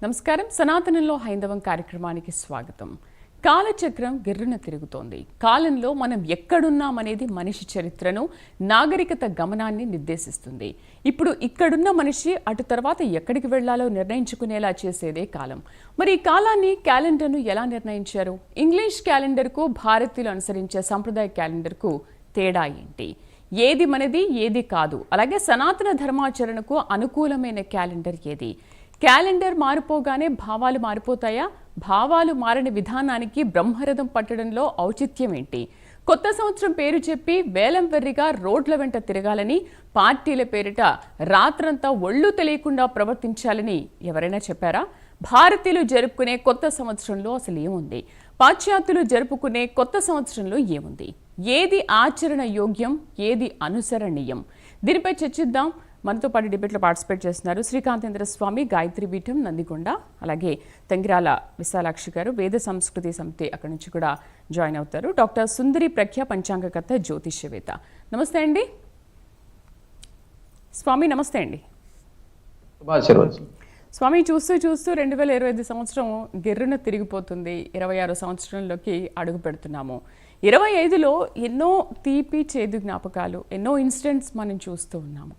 నమస్కారం. సనాతనంలో హైందవం కార్యక్రమానికి స్వాగతం. కాలచక్రం గిర్రున తిరుగుతోంది. కాలంలో మనం ఎక్కడున్నామనేది మనిషి చరిత్రను, నాగరికత గమనాన్ని నిర్దేశిస్తుంది. ఇప్పుడు ఇక్కడున్న మనిషి అటు తర్వాత ఎక్కడికి వెళ్లాలో నిర్ణయించుకునేలా చేసేదే కాలం. మరి ఈ కాలాన్ని, క్యాలెండర్ను ఎలా నిర్ణయించారు? ఇంగ్లీష్ క్యాలెండర్కు భారతీయులు అనుసరించే సంప్రదాయ క్యాలెండర్కు తేడా ఏంటి? ఏది మనది, ఏది కాదు? అలాగే సనాతన ధర్మాచరణకు అనుకూలమైన క్యాలెండర్ ఏది? క్యాలెండర్ మారిపోగానే భావాలు మారిపోతాయా? భావాలు మారని విధానానికి బ్రహ్మరథం పట్టడంలో ఔచిత్యం ఏంటి? కొత్త సంవత్సరం పేరు చెప్పి వేలం వెర్రిగా రోడ్ల వెంట తిరగాలని, పార్టీల పేరిట రాత్రంతా ఒళ్ళు తెలియకుండా ప్రవర్తించాలని ఎవరైనా చెప్పారా? భారతీయులు జరుపుకునే కొత్త సంవత్సరంలో అసలు ఏముంది? పాశ్చాత్యులు జరుపుకునే కొత్త సంవత్సరంలో ఏముంది? ఏది ఆచరణ యోగ్యం, ఏది అనుసరణీయం? దీనిపై చర్చిద్దాం. మనతో పాటు డిబేట్లో పార్టిసిపేట్ చేస్తున్నారు శ్రీకాంతేంద్ర స్వామి, గాయత్రి పీఠం, నందికొండ, అలాగే తంగిరాల విశాలాక్షి గారు, వేద సంస్కృతి సమితి అక్కడి నుంచి కూడా జాయిన్ అవుతారు. డాక్టర్ సుందరి ప్రఖ్య, పంచాంగకర్త, జ్యోతిష్యవేత్త. నమస్తే అండి స్వామి. నమస్తే అండి స్వామి. చూస్తూ 2025 సంవత్సరం గిర్రున తిరిగిపోతుంది. 26 సంవత్సరంలోకి అడుగు పెడుతున్నాము. 25లో ఎన్నో తీపి చేదు జ్ఞాపకాలు, ఎన్నో ఇన్సిడెంట్స్ మనం చూస్తూ ఉన్నాము.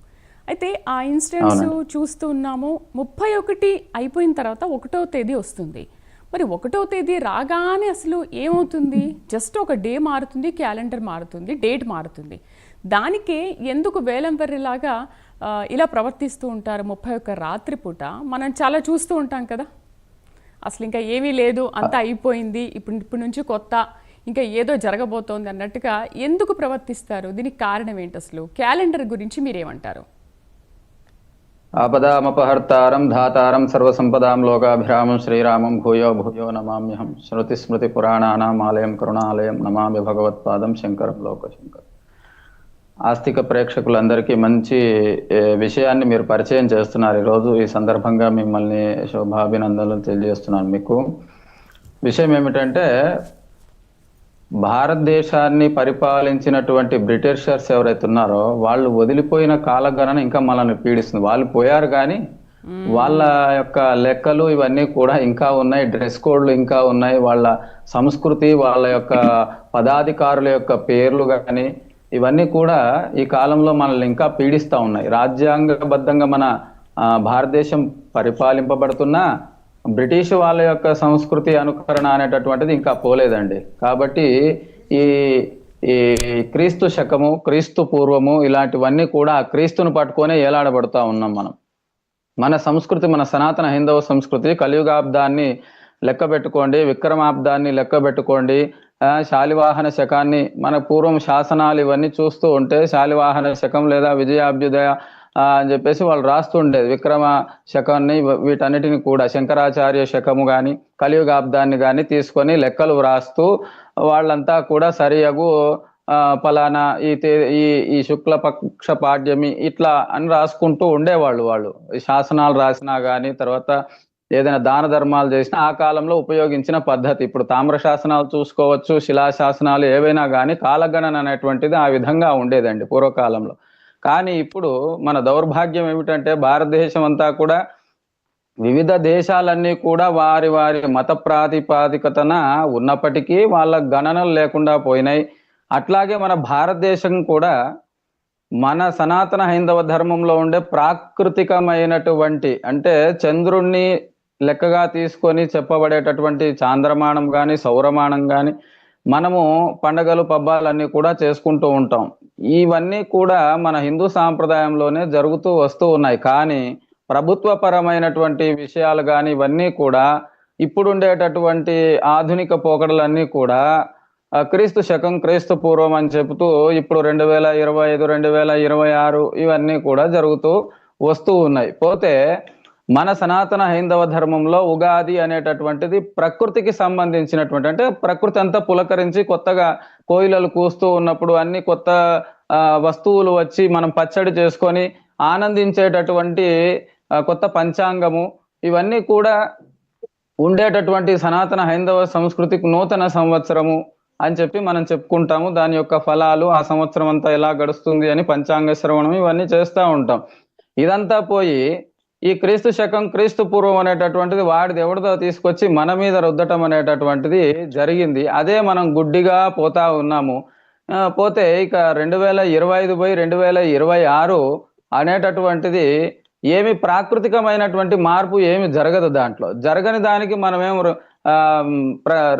అయితే ఆ ఇన్సిడెంట్స్ చూస్తూ ఉన్నాము. 31 అయిపోయిన తర్వాత 1వ తేదీ వస్తుంది. మరి 1వ తేదీ రాగానే అసలు ఏమవుతుంది? జస్ట్ ఒక డే మారుతుంది, క్యాలెండర్ మారుతుంది, డేట్ మారుతుంది. దానికే ఎందుకు వేలం వెర్రిలాగా ఇలా ప్రవర్తిస్తూ ఉంటారు? 31 రాత్రిపూట మనం చాలా చూస్తూ ఉంటాం కదా. అసలు ఇంకా ఏమీ లేదు, అంతా అయిపోయింది, ఇప్పుడు నుంచి కొత్త, ఇంకా ఏదో జరగబోతోంది అన్నట్టుగా ఎందుకు ప్రవర్తిస్తారు? దీనికి కారణం ఏంటి? అసలు క్యాలెండర్ గురించి మీరేమంటారు? ఆపదామపహర్తారం ధాతారం సర్వసంపదాం లోకాభిరామం శ్రీరామం భూయో భూయో నమామ్యహం. శృతి స్మృతి పురాణానాం ఆలయం కరుణాలయం నమామి భగవత్పాదం శంకరం లోకశంకరం. ఆస్తిక ప్రేక్షకులందరికీ మంచి విషయాన్ని మీరు పరిచయం చేస్తున్నారు ఈరోజు. ఈ సందర్భంగా మిమ్మల్ని శుభాభినందనలు తెలియజేస్తున్నాను. మీకు విషయం ఏమిటంటే, భారతదేశాన్ని పరిపాలించినటువంటి బ్రిటిషర్స్ ఎవరైతే ఉన్నారో వాళ్ళు వదిలిపోయిన కాలగణన ఇంకా మనల్ని పీడిస్తుంది. వాళ్ళు పోయారు కానీ వాళ్ళ యొక్క లెక్కలు ఇవన్నీ కూడా ఇంకా ఉన్నాయి, డ్రెస్ కోడ్లు ఇంకా ఉన్నాయి, వాళ్ళ సంస్కృతి, వాళ్ళ యొక్క పదాధికారుల యొక్క పేర్లు కానీ ఇవన్నీ కూడా ఈ కాలంలో మనల్ని ఇంకా పీడిస్తూ ఉన్నాయి. రాజ్యాంగబద్ధంగా మన భారతదేశం పరిపాలింపబడుతున్నా బ్రిటిష్ వాళ్ళ యొక్క సంస్కృతి అనుకరణ అనేటటువంటిది ఇంకా పోలేదండి. కాబట్టి ఈ ఈ క్రీస్తు శకము, క్రీస్తు పూర్వము ఇలాంటివన్నీ కూడా క్రీస్తును పట్టుకొనే ఏలాడబడుతూ ఉన్నాం మనం. మన సంస్కృతి, మన సనాతన హైందవ సంస్కృతి కలియుగాబ్దాన్ని లెక్క పెట్టుకోండి, విక్రమాబ్దాన్ని లెక్క పెట్టుకోండి, శాలివాహన శకాన్ని, మన పూర్వం శాసనాలు ఇవన్నీ చూస్తూ ఉంటే శాలివాహన శకం లేదా విజయాభ్యుదయ అని చెప్పేసి వాళ్ళు రాస్తుండేది. విక్రమ శకాన్ని, వీటన్నిటిని కూడా శంకరాచార్య శకము కానీ కలియుగాబ్దాన్ని కానీ తీసుకొని లెక్కలు వ్రాస్తూ వాళ్ళంతా కూడా సరియగు ఫలానా ఈ శుక్లపక్ష పాడ్యమి ఇట్లా అని రాసుకుంటూ ఉండేవాళ్ళు. వాళ్ళు శాసనాలు రాసినా కానీ తర్వాత ఏదైనా దాన ధర్మాలు చేసినా ఆ కాలంలో ఉపయోగించిన పద్ధతి. ఇప్పుడు తామ్ర శాసనాలు చూసుకోవచ్చు, శిలాశాసనాలు ఏవైనా కానీ కాలగణన అనేటువంటిది ఆ విధంగా ఉండేదండి పూర్వకాలంలో. కానీ ఇప్పుడు మన దౌర్భాగ్యం ఏమిటంటే, భారతదేశం అంతా కూడా వివిధ దేశాలన్నీ కూడా వారి వారి మత ప్రాతిపాదికతన ఉన్నప్పటికీ వాళ్ళ గణనలు లేకుండా పోయినాయి. అట్లాగే మన భారతదేశం కూడా మన సనాతన హైందవ ధర్మంలో ఉండే ప్రాకృతికమైనటువంటి, అంటే చంద్రుణ్ణి లెక్కగా తీసుకొని చెప్పబడేటటువంటి చాంద్రమానం కానీ సౌరమానం కానీ మనము పండగలు పబ్బాలన్నీ కూడా చేసుకుంటూ ఉంటాం. ఇవన్నీ కూడా మన హిందూ సాంప్రదాయంలోనే జరుగుతూ వస్తూ ఉన్నాయి. కానీ ప్రభుత్వపరమైనటువంటి విషయాలు కానీ ఇవన్నీ కూడా ఇప్పుడుండేటటువంటి ఆధునిక పోకడలన్నీ కూడా క్రీస్తు శకం, క్రీస్తు పూర్వం అని చెబుతూ ఇప్పుడు 2025, 2026 ఇవన్నీ కూడా జరుగుతూ వస్తూ ఉన్నాయి. పోతే మన సనాతన హైందవ ధర్మంలో ఉగాది అనేటటువంటిది ప్రకృతికి సంబంధించినటువంటి, అంటే ప్రకృతి అంతా పులకరించి కొత్తగా కోయిలలు కూస్తూ ఉన్నప్పుడు అన్ని కొత్త వస్తువులు వచ్చి మనం పచ్చడి చేసుకొని ఆనందించేటటువంటి కొత్త పంచాంగము ఇవన్నీ కూడా ఉండేటటువంటి సనాతన హైందవ సంస్కృతికి నూతన సంవత్సరము అని చెప్పి మనం చెప్పుకుంటాము. దాని యొక్క ఫలాలు, ఆ సంవత్సరం అంతా ఎలా గడుస్తుంది అని పంచాంగ శ్రవణం ఇవన్నీ చేస్తూ ఉంటాం. ఇదంతా పోయి ఈ క్రీస్తు శకం క్రీస్తు పూర్వం అనేటటువంటిది వాడిది ఎవరిదో తీసుకొచ్చి మన మీద రుద్దటం అనేటటువంటిది జరిగింది. అదే మనం గుడ్డిగా పోతా ఉన్నాము. పోతే ఇక 2025 పోయి 2026 అనేటటువంటిది ఏమి ప్రాకృతికమైనటువంటి మార్పు ఏమి జరగదు. దాంట్లో జరగని దానికి మనమేం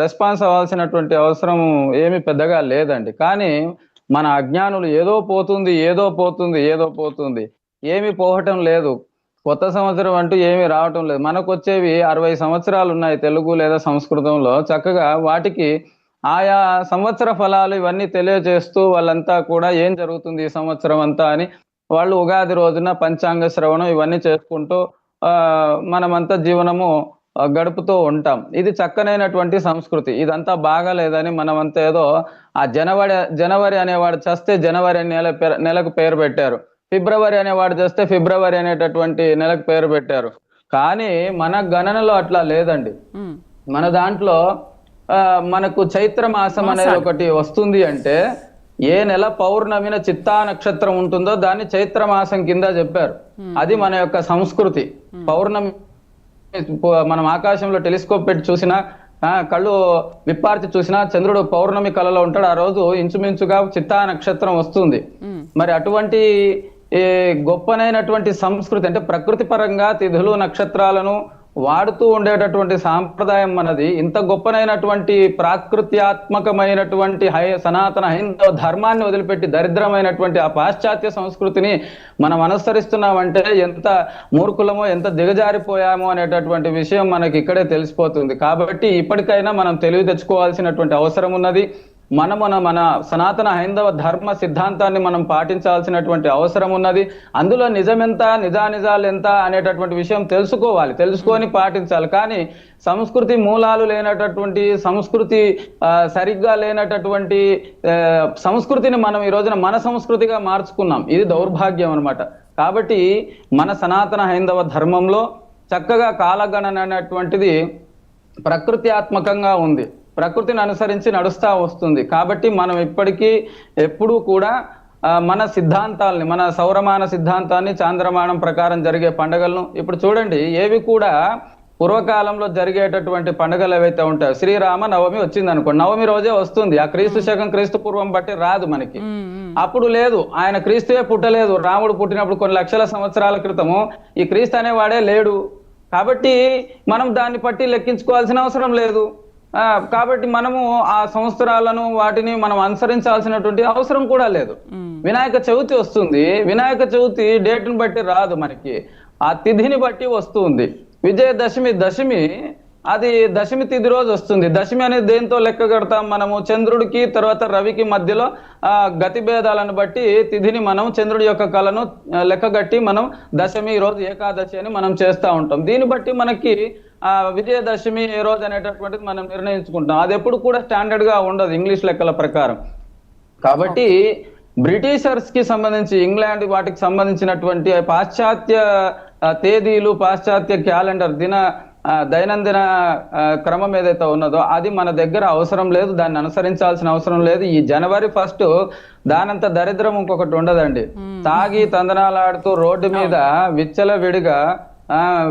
రెస్పాన్స్ అవ్వాల్సినటువంటి అవసరం ఏమి పెద్దగా లేదండి. కానీ మన అజ్ఞానులు ఏదో పోతుంది ఏదో పోతుంది ఏదో పోతుంది, ఏమి పోవటం లేదు. కొత్త సంవత్సరం అంటూ ఏమీ రావటం లేదు. మనకు వచ్చేవి 60 సంవత్సరాలు ఉన్నాయి తెలుగు లేదా సంస్కృతంలో. చక్కగా వాటికి ఆయా సంవత్సర ఫలాలు ఇవన్నీ తెలియజేస్తూ వాళ్ళంతా కూడా ఏం జరుగుతుంది ఈ సంవత్సరం అంతా అని వాళ్ళు ఉగాది రోజున పంచాంగ శ్రవణం ఇవన్నీ చేసుకుంటూ మనమంతా జీవనము గడుపుతూ ఉంటాం. ఇది చక్కనైనటువంటి సంస్కృతి. ఇదంతా బాగాలేదని మనమంతా ఏదో ఆ జనవరి అనేవాడు చస్తే జనవరి నెలకు పేరు పెట్టారు, ఫిబ్రవరి అనేవాడు చేస్తే ఫిబ్రవరి అనేటటువంటి నెలకు పేరు పెట్టారు. కానీ మన గణనలో అట్లా లేదండి. మన దాంట్లో మనకు చైత్ర మాసం అనేది ఒకటి వస్తుంది. అంటే ఏ నెల పౌర్ణమిన చిత్తా నక్షత్రం ఉంటుందో దాన్ని చైత్ర మాసం కింద చెప్పారు. అది మన యొక్క సంస్కృతి. పౌర్ణమి మనం ఆకాశంలో టెలిస్కోప్ పెట్టి చూసినా, కళ్ళు విప్పార్చి చూసినా చంద్రుడు పౌర్ణమి కళలో ఉంటాడు. ఆ రోజు ఇంచుమించుగా చిత్తా నక్షత్రం వస్తుంది. మరి అటువంటి గొప్పనైనటువంటి సంస్కృతి, అంటే ప్రకృతి పరంగా తిథులు నక్షత్రాలను వాడుతూ ఉండేటటువంటి సాంప్రదాయం మనది. ఇంత గొప్పనైనటువంటి ప్రాకృత్యాత్మకమైనటువంటి సనాతన హైందవ ధర్మాన్ని వదిలిపెట్టి దరిద్రమైనటువంటి ఆ పాశ్చాత్య సంస్కృతిని మనం అనుసరిస్తున్నామంటే ఎంత మూర్ఖులమో ఎంత దిగజారిపోయామో అనేటటువంటి విషయం మనకి ఇక్కడే తెలిసిపోతుంది. కాబట్టి ఇప్పటికైనా మనం తెలివి తెచ్చుకోవాల్సినటువంటి అవసరం ఉన్నది. మన సనాతన హైందవ ధర్మ సిద్ధాంతాన్ని మనం పాటించాల్సినటువంటి అవసరం ఉన్నది. అందులో నిజమెంత నిజాలు ఎంత అనేటటువంటి విషయం తెలుసుకొని పాటించాలి. కానీ సంస్కృతి మూలాలు లేనటువంటి, సంస్కృతి సరిగ్గా లేనటువంటి సంస్కృతిని మనం ఈ రోజున మన సంస్కృతిగా మార్చుకున్నాం. ఇది దౌర్భాగ్యం అన్నమాట. కాబట్టి మన సనాతన హైందవ ధర్మంలో చక్కగా కాలగణన అనేటువంటిది ప్రకృత్యాత్మకంగా ఉంది, ప్రకృతిని అనుసరించి నడుస్తూ వస్తుంది. కాబట్టి మనం ఎప్పుడూ కూడా మన సిద్ధాంతాలని, మన సౌరమాన సిద్ధాంతాన్ని, చాంద్రమానం ప్రకారం జరిగే పండుగలను ఇప్పుడు చూడండి. ఏవి కూడా పూర్వకాలంలో జరిగేటటువంటి పండుగలు ఏవైతే ఉంటాయో, శ్రీరామ నవమి వచ్చింది అనుకోండి, నవమి రోజే వస్తుంది. ఆ క్రీస్తు శకం క్రీస్తు పూర్వం బట్టి రాదు మనకి. అప్పుడు లేదు, ఆయన క్రీస్తువే పుట్టలేదు. రాముడు పుట్టినప్పుడు కొన్ని లక్షల సంవత్సరాల క్రితము ఈ క్రీస్తు అనేవాడే లేడు. కాబట్టి మనం దాన్ని బట్టి లెక్కించుకోవాల్సిన అవసరం లేదు. కాబట్టి మనము ఆ సంవత్సరాలను వాటిని మనం అనుసరించాల్సినటువంటి అవసరం కూడా లేదు. వినాయక చవితి వస్తుంది, వినాయక చవితి డేట్ని బట్టి రాదు మనకి, ఆ తిథిని బట్టి వస్తుంది. దశమి అది దశమి తిథి రోజు వస్తుంది. దశమి అనేది దేంతో లెక్క కడతాం మనము? చంద్రుడికి తర్వాత రవికి మధ్యలో గతి భేదాలను బట్టి తిథిని మనం చంద్రుడి యొక్క కళను లెక్కగట్టి మనం దశమి ఈ రోజు ఏకాదశి అని మనం చేస్తూ ఉంటాం. దీన్ని బట్టి మనకి విజయదశమి ఏ రోజు అనేటటువంటిది మనం నిర్ణయించుకుంటాం. అది ఎప్పుడు కూడా స్టాండర్డ్ గా ఉండదు ఇంగ్లీష్ లెక్కల ప్రకారం. కాబట్టి బ్రిటిషర్స్ కి సంబంధించి, ఇంగ్లాండ్ వాటికి సంబంధించినటువంటి పాశ్చాత్య తేదీలు, పాశ్చాత్య క్యాలెండర్ దైనందిన క్రమం ఏదైతే ఉన్నదో అది మన దగ్గర అవసరం లేదు, దాన్ని అనుసరించాల్సిన అవసరం లేదు. ఈ జనవరి 1 దానంత దరిద్రం ఇంకొకటి ఉండదండి. తాగి తందనాలాడుతూ రోడ్డు మీద విచ్చలవిడిగా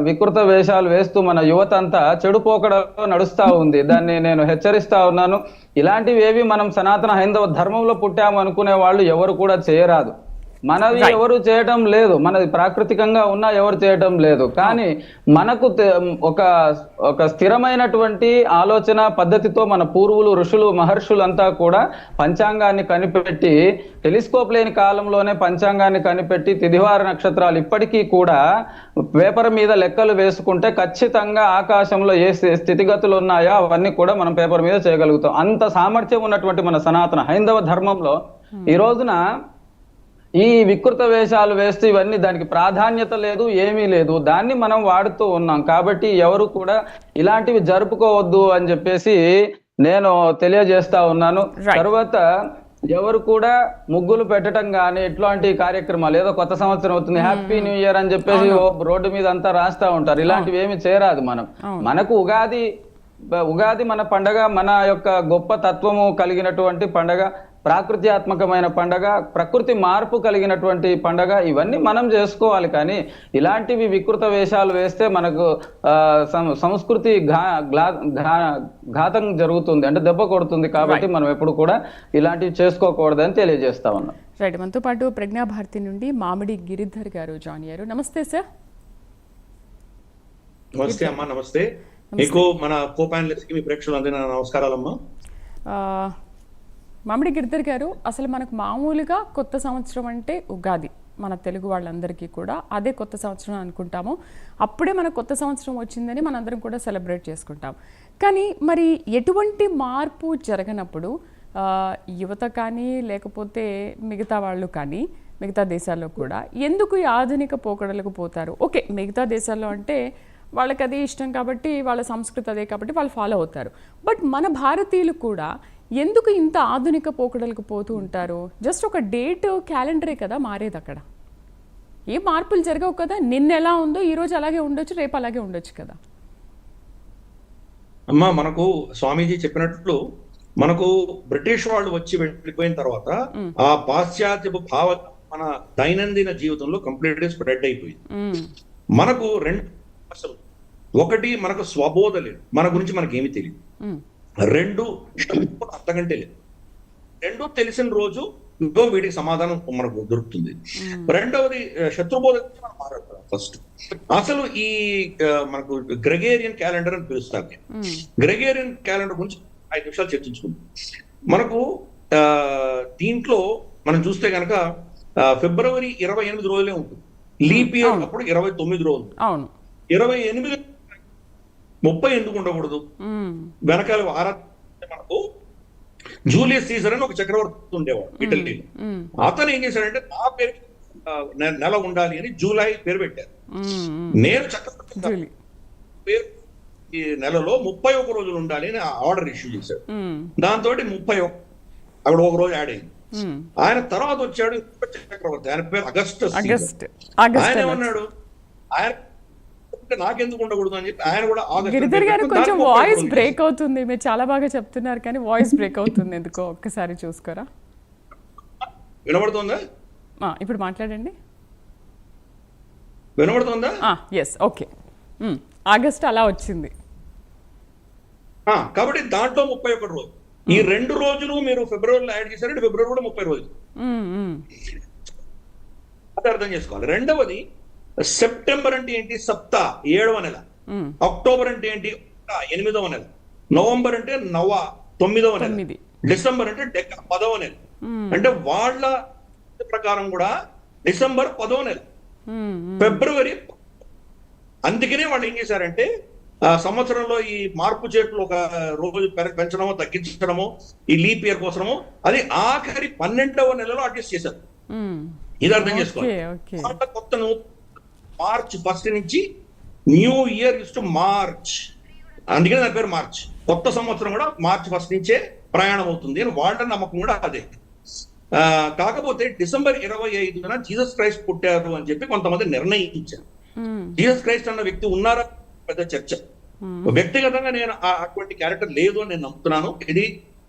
వికృత వేషాలు వేస్తూ మన యువత అంతా చెడుపోకడలో నడుస్తా ఉంది. దాన్ని నేను హెచ్చరిస్తా ఉన్నాను. ఇలాంటివి ఏవి మనం సనాతన హైందవ ధర్మంలో పుట్టాము అనుకునే వాళ్ళు ఎవరు కూడా చేయరాదు. మనది ఎవరు చేయటం లేదు, మనది ప్రాకృతికంగా ఉన్నా ఎవరు చేయటం లేదు. కానీ మనకు ఒక స్థిరమైనటువంటి ఆలోచన పద్ధతితో మన పూర్వులు, ఋషులు, మహర్షులంతా కూడా పంచాంగాన్ని కనిపెట్టి, టెలిస్కోప్ లేని కాలంలోనే పంచాంగాన్ని కనిపెట్టి తిథివార నక్షత్రాలు ఇప్పటికీ కూడా పేపర్ మీద లెక్కలు వేసుకుంటే ఖచ్చితంగా ఆకాశంలో ఏ స్థితిగతులు ఉన్నాయో అవన్నీ కూడా మనం పేపర్ మీద చేయగలుగుతాం. అంత సామర్థ్యం ఉన్నటువంటి మన సనాతన హైందవ ధర్మంలో ఈ రోజున ఈ వికృత వేషాలు వేస్తూ ఇవన్నీ దానికి ప్రాధాన్యత లేదు, ఏమీ లేదు. దాన్ని మనం వాడుతూ ఉన్నాం. కాబట్టి ఎవరు కూడా ఇలాంటివి జరుపుకోవద్దు అని చెప్పేసి నేను తెలియజేస్తా ఉన్నాను. తర్వాత ఎవరు కూడా ముగ్గులు పెట్టడం కానీ ఇట్లాంటి కార్యక్రమాలు, ఏదో కొత్త సంవత్సరం అవుతుంది హ్యాపీ న్యూ ఇయర్ అని చెప్పేసి రోడ్డు మీద అంతా రాస్తా ఉంటారు. ఇలాంటివి ఏమి చేయరాదు. మనకు ఉగాది మన పండగ, మన యొక్క గొప్ప తత్వము కలిగినటువంటి పండగ. ప్రాకృత్యాత్మకమైన పండగ, ప్రకృతి మార్పు కలిగినటువంటి పండగ. ఇవన్నీ మనం చేసుకోవాలి, కానీ ఇలాంటివి వికృత వేషాలు వేస్తే మనకు సంస్కృతి ఘాతం జరుగుతుంది, అంటే దెబ్బ కొడుతుంది. కాబట్టి మనం ఎప్పుడు కూడా ఇలాంటివి చేసుకోకూడదని తెలియజేస్తా ఉన్నాం. రైట్, మనతో పాటు ప్రజ్ఞాభారతి నుండి మామిడి గిరిధర్ గారు జాయిన్ అయ్యారు. నమస్తే సార్. నమస్తే అమ్మా. నమస్తే మీకు, మన కో ప్యానలిస్ట్ కి, మీ ప్రేక్షకులందరికీ నా నమస్కారాలమ్మా. మామిడి గిరిధర్ గారు, అసలు మనకు మామూలుగా కొత్త సంవత్సరం అంటే ఉగాది, మన తెలుగు వాళ్ళందరికీ కూడా అదే కొత్త సంవత్సరం అనుకుంటాము. అప్పుడే మన కొత్త సంవత్సరం వచ్చిందని మనందరం కూడా సెలబ్రేట్ చేసుకుంటాం. కానీ మరి ఎటువంటి మార్పు జరగనప్పుడు యువత కానీ లేకపోతే మిగతా వాళ్ళు కానీ మిగతా దేశాల్లో కూడా ఎందుకు ఈ ఆధునిక పోకడలకు పోతారు? ఓకే, మిగతా దేశాల్లో అంటే వాళ్ళకి అది ఇష్టం కాబట్టి, వాళ్ళ సంస్కృతి అదే కాబట్టి వాళ్ళు ఫాలో అవుతారు. బట్ మన భారతీయులు కూడా ఎందుకు ఇంత ఆధునిక పోకడలకు పోతూ ఉంటారు? జస్ట్ ఒక డేట్, క్యాలెండరే కదా మారేది, అక్కడ ఏ మార్పులు జరగవు కదా. నిన్న ఎలా ఉందో ఈరోజు అలాగే ఉండొచ్చు, రేపు అలాగే ఉండొచ్చు కదా. అమ్మా, మనకు స్వామీజీ చెప్పినట్లు మనకు బ్రిటిష్ వాళ్ళు వచ్చి వెళ్ళిపోయిన తర్వాత ఆ పాశ్చాత్య భావ మన దైనందిన జీవితంలో కంప్లీట్ గా స్ప్రెడ్ అయిపోయింది. మనకు రెండు అసలు, ఒకటి మనకు స్వబోధ లేదు, మన గురించి మనకి ఏమీ తెలియదు. రెండు, అంతకంటే లేదు. రెండు తెలిసిన రోజు ఇంకో వీటికి సమాధానం మనకు దొరుకుతుంది. రెండవది శత్రుబోధ గురించి మనం మాట్లాడతాం. ఫస్ట్ అసలు ఈ మనకు గ్రెగేరియన్ క్యాలెండర్ అని పిలుస్తారు. గ్రెగేరియన్ క్యాలెండర్ గురించి 5 నిమిషాలు చర్చించుకుందాం. మనకు దీంట్లో మనం చూస్తే కనుక ఫిబ్రవరి 28 రోజులే ఉంటుంది. లీప్ ఇయర్ అప్పుడు 29 రోజులు. 28 30 ఎందుకు ఉండకూడదు? వెనకాల మనకు జూలియస్ సీజర్ అని ఒక చక్రవర్తి ఉండేవాడు ఇటలీలో. అతను ఏం చేశాడంటే నా పేరు నెల ఉండాలి అని జూలై పేరు పెట్టారు. నేను చక్రవర్తి పేరు ఈ నెలలో 31 రోజులు ఉండాలి అని ఆర్డర్ ఇష్యూ చేశాడు. దాంతో 31 అక్కడ ఒక రోజు యాడ్ అయింది. ఆయన తర్వాత వచ్చాడు చక్రవర్తి, ఆయన పేరు అగస్టస్. ఆయన ఏమన్నాడు, ఆయన నాకెందుకు ఉండకూడదు అని చెప్పి ఆయన కూడా గిరిధర్ గారు కొంచెం వాయిస్ బ్రేక్ అవుతుంది. మీరు చాలా బాగా చెప్తున్నారు కానీ వాయిస్ బ్రేక్ అవుతుంది ఎందుకో, ఒక్కసారి చూసుకోరా. వినబడుతుందా? ఇప్పుడు మాట్లాడండి. వినబడుతుందా? Yes, okay. ఆగస్ట్ అలా వచ్చింది కాబట్టి దాంట్లో 31 రోజు. ఈ 2 రోజులు మీరు ఫిబ్రవరిలో యాడ్ చేశారంటే ఫిబ్రవరి కూడా 30 రోజులు. అది అర్థం చేసుకోవాలి. రెండవది, సెప్టెంబర్ అంటే ఏంటి? సప్తా, 7వ నెల. అక్టోబర్ అంటే ఏంటి? 8వ నెల. నవంబర్ అంటే 9వ నెల. డిసెంబర్ అంటే 10వ నెల. అంటే వాళ్ళ ప్రకారం కూడా డిసెంబర్ 10వ నెల, ఫిబ్రవరి. అందుకనే వాళ్ళు ఏం చేశారంటే సంవత్సరంలో ఈ మార్పు చేట్లు ఒక రోజు పెంచడమో తగ్గించడమో ఈ లీప్ ఇయర్ కోసమో అది ఆఖరి 12వ నెలలో అడ్జస్ట్ చేశారు. ఇది అర్థం చేసుకోవాలి. కొత్త మార్చ్ 1 నుంచి new year is to March, అందుకనే దాని పేరు మార్చ్. కొత్త సంవత్సరం కూడా మార్చ్ 1 నుంచే ప్రయాణం అవుతుంది అని వాళ్ళ నమ్మకం కూడా అదే. కాకపోతే డిసెంబర్ 25న జీసస్ క్రైస్ట్ పుట్టారు అని చెప్పి కొంతమంది నిర్ణయించారు. జీసస్ క్రైస్ట్ అన్న వ్యక్తి ఉన్నారా పెద్ద చర్చ. వ్యక్తిగతంగా నేను అటువంటి క్యారెక్టర్ లేదు అని నేను నమ్ముతున్నాను. ఇది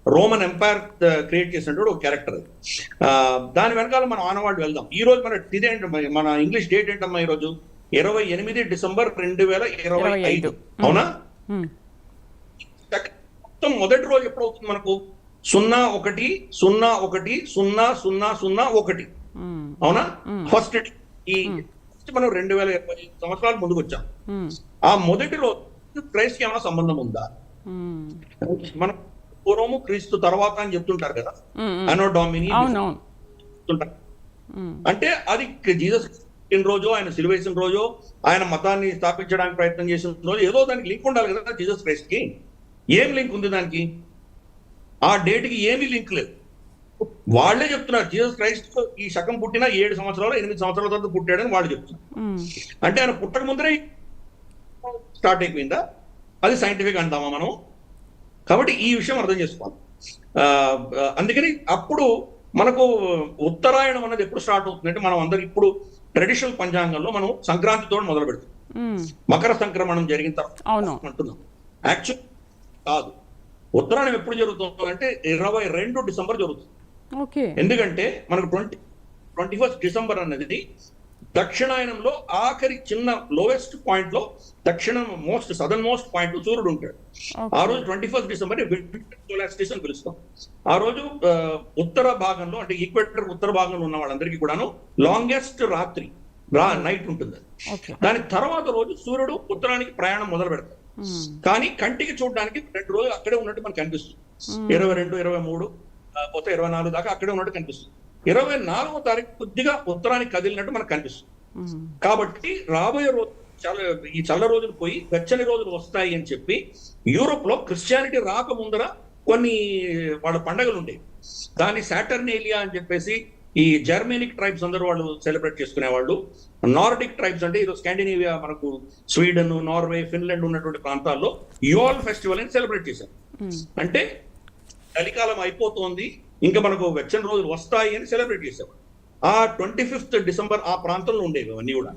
రోమన్ ఎంపైర్ క్రియేట్ చేసినటువంటి ఒక క్యారెక్టర్. దాని వెనకాల మనం ఆనవాళ్ళు వెళ్దాం. ఈ రోజు మన ఇదేంటి, మన ఇంగ్లీష్ డేట్ ఏంటమ్మా? ఈ రోజు 28 డిసెంబర్ 2025. అవునా? మొత్తం మొదటి రోజు ఎప్పుడు అవుతుంది మనకు? 01/01/0001. అవునా? ఫస్ట్ ఈ మనం 2020 సంవత్సరాల ముందుకు వచ్చాం. ఆ మొదటి రోజు క్రైస్ట్ కి ఏమైనా సంబంధం ఉందా? మనం పూర్వము క్రీస్తు తర్వాత అని చెప్తుంటారు కదా, అనో డామిని అంటే అది జీసస్ రోజు, ఆయన సిలువేసిన రోజు, ఆయన మతాన్ని స్థాపించడానికి ప్రయత్నం చేసిన రోజు, ఏదో దానికి లింక్ ఉండాలి కదా జీసస్ క్రైస్ట్ కి. ఏం లింక్ ఉంది దానికి? ఆ డేట్ కి ఏమీ లింక్ లేదు. వాళ్లే చెప్తున్నారు జీసస్ క్రైస్ట్ ఈ శకం పుట్టిన 7 సంవత్సరాలు 8 సంవత్సరాల తర్వాత పుట్టాడని వాళ్ళు చెప్తున్నారు. అంటే ఆయన పుట్టక ముందరే స్టార్ట్ అయిపోయిందా? అది సైంటిఫిక్ అంటామా మనం? కాబట్టి ఈ విషయం అర్థం చేసుకోవాలి. అందుకని అప్పుడు మనకు ఉత్తరాయణం అనేది ఎప్పుడు స్టార్ట్ అవుతుంది అంటే, మనం అందరు ఇప్పుడు ట్రెడిషనల్ పంచాంగంలో మనం సంక్రాంతితో మొదలు పెడతాం. మకర సంక్రమణం జరిగిన తర్వాత అంటున్నాం. యాక్చువల్ కాదు. ఉత్తరాయణం ఎప్పుడు జరుగుతుంది అంటే 22 డిసెంబర్ జరుగుతుంది. ఓకే. ఎందుకంటే మనకు 21 డిసెంబర్ అన్నది దక్షిణాయనంలో ఆఖరి చిన్న లోయెస్ట్ పాయింట్ లో సదర్న్ మోస్ట్ పాయింట్ సూర్యుడు ఉంటాడు. ఆ రోజు 21 డిసెంబర్ వింటర్ సోలాస్టిస్ అని పిలుస్తాం. ఆ రోజు ఉత్తర భాగంలో అంటే ఈక్వేటర్ ఉత్తర భాగంలో ఉన్న వాళ్ళందరికీ కూడాను లాంగెస్ట్ రాత్రి నైట్ ఉంటుంది. దాని తర్వాత రోజు సూర్యుడు ఉత్తరానికి ప్రయాణం మొదలు పెడతాడు. కానీ కంటికి చూడడానికి 2 రోజులు అక్కడే ఉన్నట్టు మనకు కనిపిస్తుంది. 22, 23 పోతే 24 దాకా అక్కడే ఉన్నట్టు కనిపిస్తుంది. 24వ తారీఖు కొద్దిగా ఉత్తరానికి కదిలినట్టు మనకు కనిపిస్తుంది. కాబట్టి రాబోయే రోజు ఈ చల్ల రోజులు పోయి వెచ్చని రోజులు వస్తాయి అని చెప్పి యూరోప్ లో క్రిస్టియానిటీ రాకముందర కొన్ని వాళ్ళ పండుగలు ఉండేవి. దాన్ని సాటర్నేలియా అని చెప్పేసి ఈ జర్మనిక్ ట్రైబ్స్ అందరూ వాళ్ళు సెలబ్రేట్ చేసుకునేవాళ్ళు. నార్డిక్ ట్రైబ్స్ అంటే ఇది స్కాండినేవియా, మనకు స్వీడన్, నార్వే, ఫిన్లాండ్ ఉన్నటువంటి ప్రాంతాల్లో యోల్ ఫెస్టివల్ అని సెలబ్రేట్ చేశారు. అంటే చలికాలం అయిపోతోంది, ఇంకా మనకు వెచ్చని రోజులు వస్తాయి అని సెలబ్రేట్ చేసేవాడు. ఆ 25 డిసెంబర్ ఆ ప్రాంతంలో ఉండేవి అవన్నీ కూడా.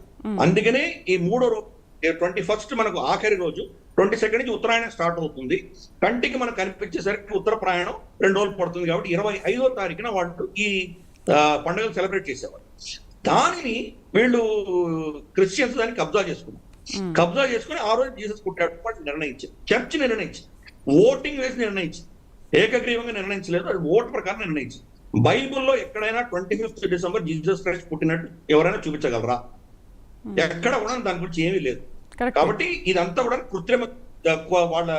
అందుకనే ఈ 21 మనకు ఆఖరి రోజు, 22 నుంచి ఉత్తరాయణం స్టార్ట్ అవుతుంది. కంటికి మనకు కనిపించేసరికి ఉత్తర ప్రయాణం 2 రోజులు పడుతుంది. కాబట్టి 25వ తారీఖున వాళ్ళు ఈ పండుగలు సెలబ్రేట్ చేసేవారు. దానిని వీళ్ళు క్రిస్టియన్స్ దాన్ని కబ్జా చేసుకుని ఆ రోజు జీసస్ పుట్టాడు వాళ్ళు నిర్ణయించారు. చర్చ్ నిర్ణయించింది, ఓటింగ్ వేసి నిర్ణయించింది, ఏకగ్రీవంగా నిర్ణయించలేదు, అది ఓటు ప్రకారం నిర్ణయించింది. బైబుల్లో ఎక్కడైనా 25 డిసెంబర్ జీసస్ క్రైస్ట్ పుట్టినట్టు ఎవరైనా చూపించగలరా? ఎక్కడ కూడా దాని గురించి ఏమీ లేదు. కాబట్టి ఇదంతా కూడా కృత్రిమ, వాళ్ళ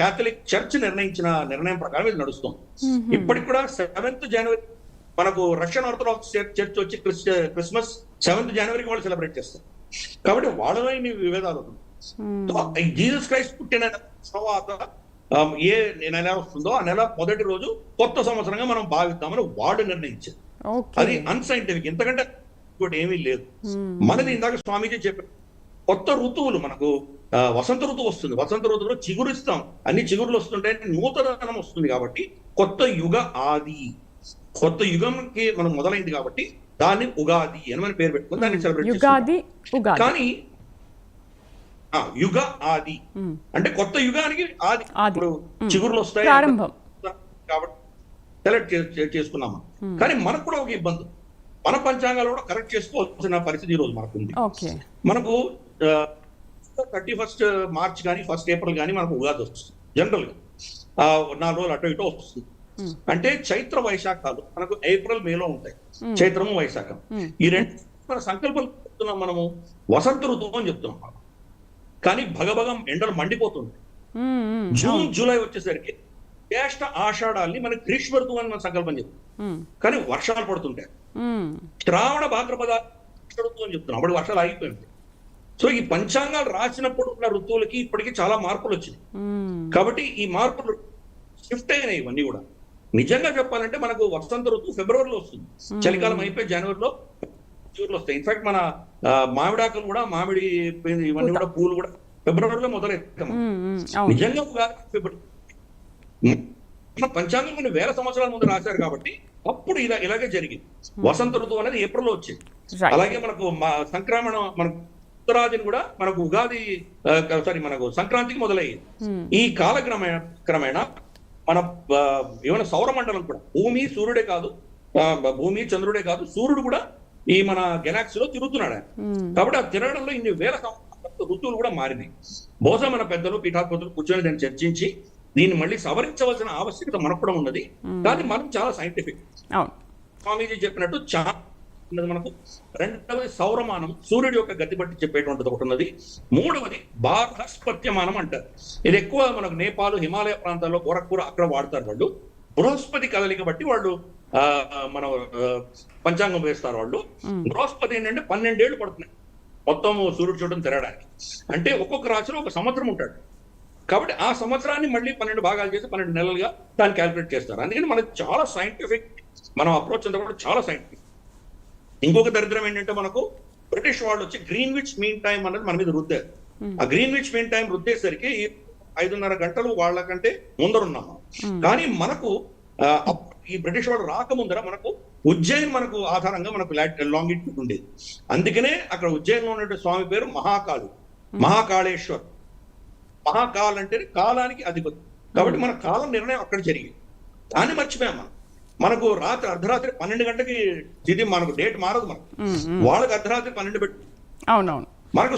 క్యాథలిక్ చర్చ్ నిర్ణయించిన నిర్ణయం ప్రకారం ఇది నడుస్తుంది. ఇప్పటికి కూడా 7th జనవరి మనకు రష్యన్ ఆర్థడాక్స్ చర్చ్ వచ్చి క్రిస్మస్ 7th జనవరికి వాళ్ళు సెలబ్రేట్ చేస్తారు. కాబట్టి వాళ్ళలో ఇన్ని విభేదాలు ఉన్నాయి. జీసస్ క్రైస్ట్ పుట్టిన తర్వాత ఏ నెల వస్తుందో ఆ నెల మొదటి రోజు కొత్త సంవత్సరంగా మనం భావిద్దామని వాడు నిర్ణయించారు. అది అన్సైంటిఫిక్, ఎంతకంటే ఇంకోటి ఏమీ లేదు. మనది ఇందాక స్వామీజీ చెప్పారు, కొత్త ఋతువులు మనకు వసంత ఋతువు వస్తుంది. వసంత ఋతువులో చిగురిస్తాం, అన్ని చిగురులు వస్తుంటే నూతనం వస్తుంది. కాబట్టి కొత్త యుగంకి మనం మొదలైంది కాబట్టి దాన్ని ఉగాది అని మనం పేరు పెట్టుకుని దాన్ని సెలబ్రేట్ చేస్తాం. కానీ యుగ ఆది అంటే కొత్త యుగానికి ఆది, ఇప్పుడు చిగురులు వస్తాయి కాబట్టి సెలెక్ట్ చేసుకున్నాము. కానీ మనకు కూడా ఒక ఇబ్బంది, మన పంచాంగాలు కూడా కరెక్ట్ చేసుకోవాల్సిన పరిస్థితి ఈ రోజు మనకు ఉంది. మనకు 31 మార్చ్ కానీ 1 ఏప్రిల్ కానీ మనకు ఉగాది వస్తుంది. జనరల్ గా 4 రోజులు అటు ఇటు వస్తుంది. అంటే చైత్ర వైశాఖాలు మనకు ఏప్రిల్ మేలో ఉంటాయి, చైత్రము వైశాఖం. ఈ రెండు మన సంకల్పం చెప్తున్నాం, మనము వసంత ఋతువు అని చెప్తున్నాం. కానీ భగభగం ఎండలు మండిపోతుంది. జూన్ జూలై వచ్చేసరికి జ్యేష్ఠ ఆషాఢాల్ని మనకి గ్రీష్మ ఋతువు అని మనం సంకల్పం చెప్తాం. కానీ వర్షాలు పడుతుంటాయి. శ్రావణ భాద్రపద ఋతువు అని చెప్తున్నాం, అప్పుడు వర్షాలు ఆగిపోయింది. సో ఈ పంచాంగాలు రాసినప్పుడు ఉన్న ఋతువులకి ఇప్పటికీ చాలా మార్పులు వచ్చినాయి. కాబట్టి ఈ మార్పులు షిఫ్ట్ అయినాయి. ఇవన్నీ కూడా నిజంగా చెప్పాలంటే మనకు వసంత ఋతువు ఫిబ్రవరిలో వస్తుంది, చలికాలం అయిపోయి జనవరిలో వస్తాయి. ఇన్ఫాక్ట్ మన మామిడాకులు కూడా, మామిడి ఇవన్నీ కూడా పూలు కూడా ఫిబ్రవరిలో మొదలెత్తాము. నిజంగా ఫిబ్రవరి పంచాంగం కొన్ని వేల సంవత్సరాల ముందు రాశారు కాబట్టి అప్పుడు ఇలాగే జరిగింది. వసంత ఋతువు అనేది ఏప్రిల్లో వచ్చింది. అలాగే మనకు సంక్రమణ, మనకు ఉత్తరాదిని కూడా మనకు ఉగాది మనకు సంక్రాంతికి మొదలయ్యింది. ఈ క్రమేణా మన ఏమైనా సౌరమండలం కూడా, భూమి సూర్యుడే కాదు, భూమి చంద్రుడే కాదు, సూర్యుడు కూడా ఈ మన గెలాక్సీలో తిరుగుతున్నాడు ఆయన. కాబట్టి ఆ తిరగడంలో ఇన్ని వేల సంవత్సరాల ఋతువులు కూడా మారినాయి. బహుశా మన పెద్దలు పీఠాధిపతులు కూర్చొని దాన్ని చర్చించి దీన్ని మళ్ళీ సవరించవలసిన ఆవశ్యకత మనకు కూడా ఉన్నది. కానీ మనం చాలా సైంటిఫిక్. స్వామీజీ చెప్పినట్టు చాలా మనకు. రెండవది సౌరమానం, సూర్యుడి యొక్క గతి బట్టి చెప్పేటువంటిది ఒకటి ఉన్నది. మూడవది బృహస్పత్యమానం అంటారు. ఇది ఎక్కువ మనకు నేపాల్, హిమాలయ ప్రాంతాల్లో గోరఖ్పూర్ అక్కడ వాడతారు వాళ్ళు. బృహస్పతి కదలిక బట్టి వాళ్ళు మన పంచాంగం వేస్తారు వాళ్ళు. బృహస్పతి ఏంటంటే 12 ఏళ్ళు పడుతున్నాయి మొత్తం సూర్యుడు చూడడం తిరగడానికి. అంటే ఒక్కొక్క రాశిలో ఒక సంవత్సరం ఉంటాడు. కాబట్టి ఆ సంవత్సరాన్ని మళ్ళీ 12 భాగాలు చేసి 12 నెలలుగా దాన్ని క్యాల్కులేట్ చేస్తారు. అందుకని మనకు చాలా సైంటిఫిక్, మనం అప్రోచ్ అంతా కూడా చాలా సైంటిఫిక్. ఇంకొక దరిద్రం ఏంటంటే మనకు బ్రిటిష్ వాళ్ళు వచ్చి గ్రీన్విచ్ మీన్ టైం అనేది మన మీద రుద్దారు. ఆ గ్రీన్విచ్ మీన్ టైం రుద్దేసరికి 5.5 గంటలు వాళ్ళకంటే ముందరున్నాము. కానీ మనకు ఈ బ్రిటిష్ వాళ్ళు రాకముందర మనకు ఉజ్జయిన్ మనకు ఆధారంగా మనకు లాంగిట్యూడ్ ఉండేది. అందుకనే అక్కడ ఉజ్జయిన్లో ఉన్న స్వామి పేరు మహాకాళేశ్వర్. మహాకాల్ అంటే కాలానికి అధిపతి. కాబట్టి మన కాలం నిర్ణయం అక్కడ జరిగింది. దాన్ని మర్చిపోయాం మనం. మనకు రాత్రి అర్ధరాత్రి 12 గంటకి ఇది మనకు డేట్ మారదు. మనకు వాళ్ళకి అర్ధరాత్రి 12 పెట్టు, అవునవును, మనకు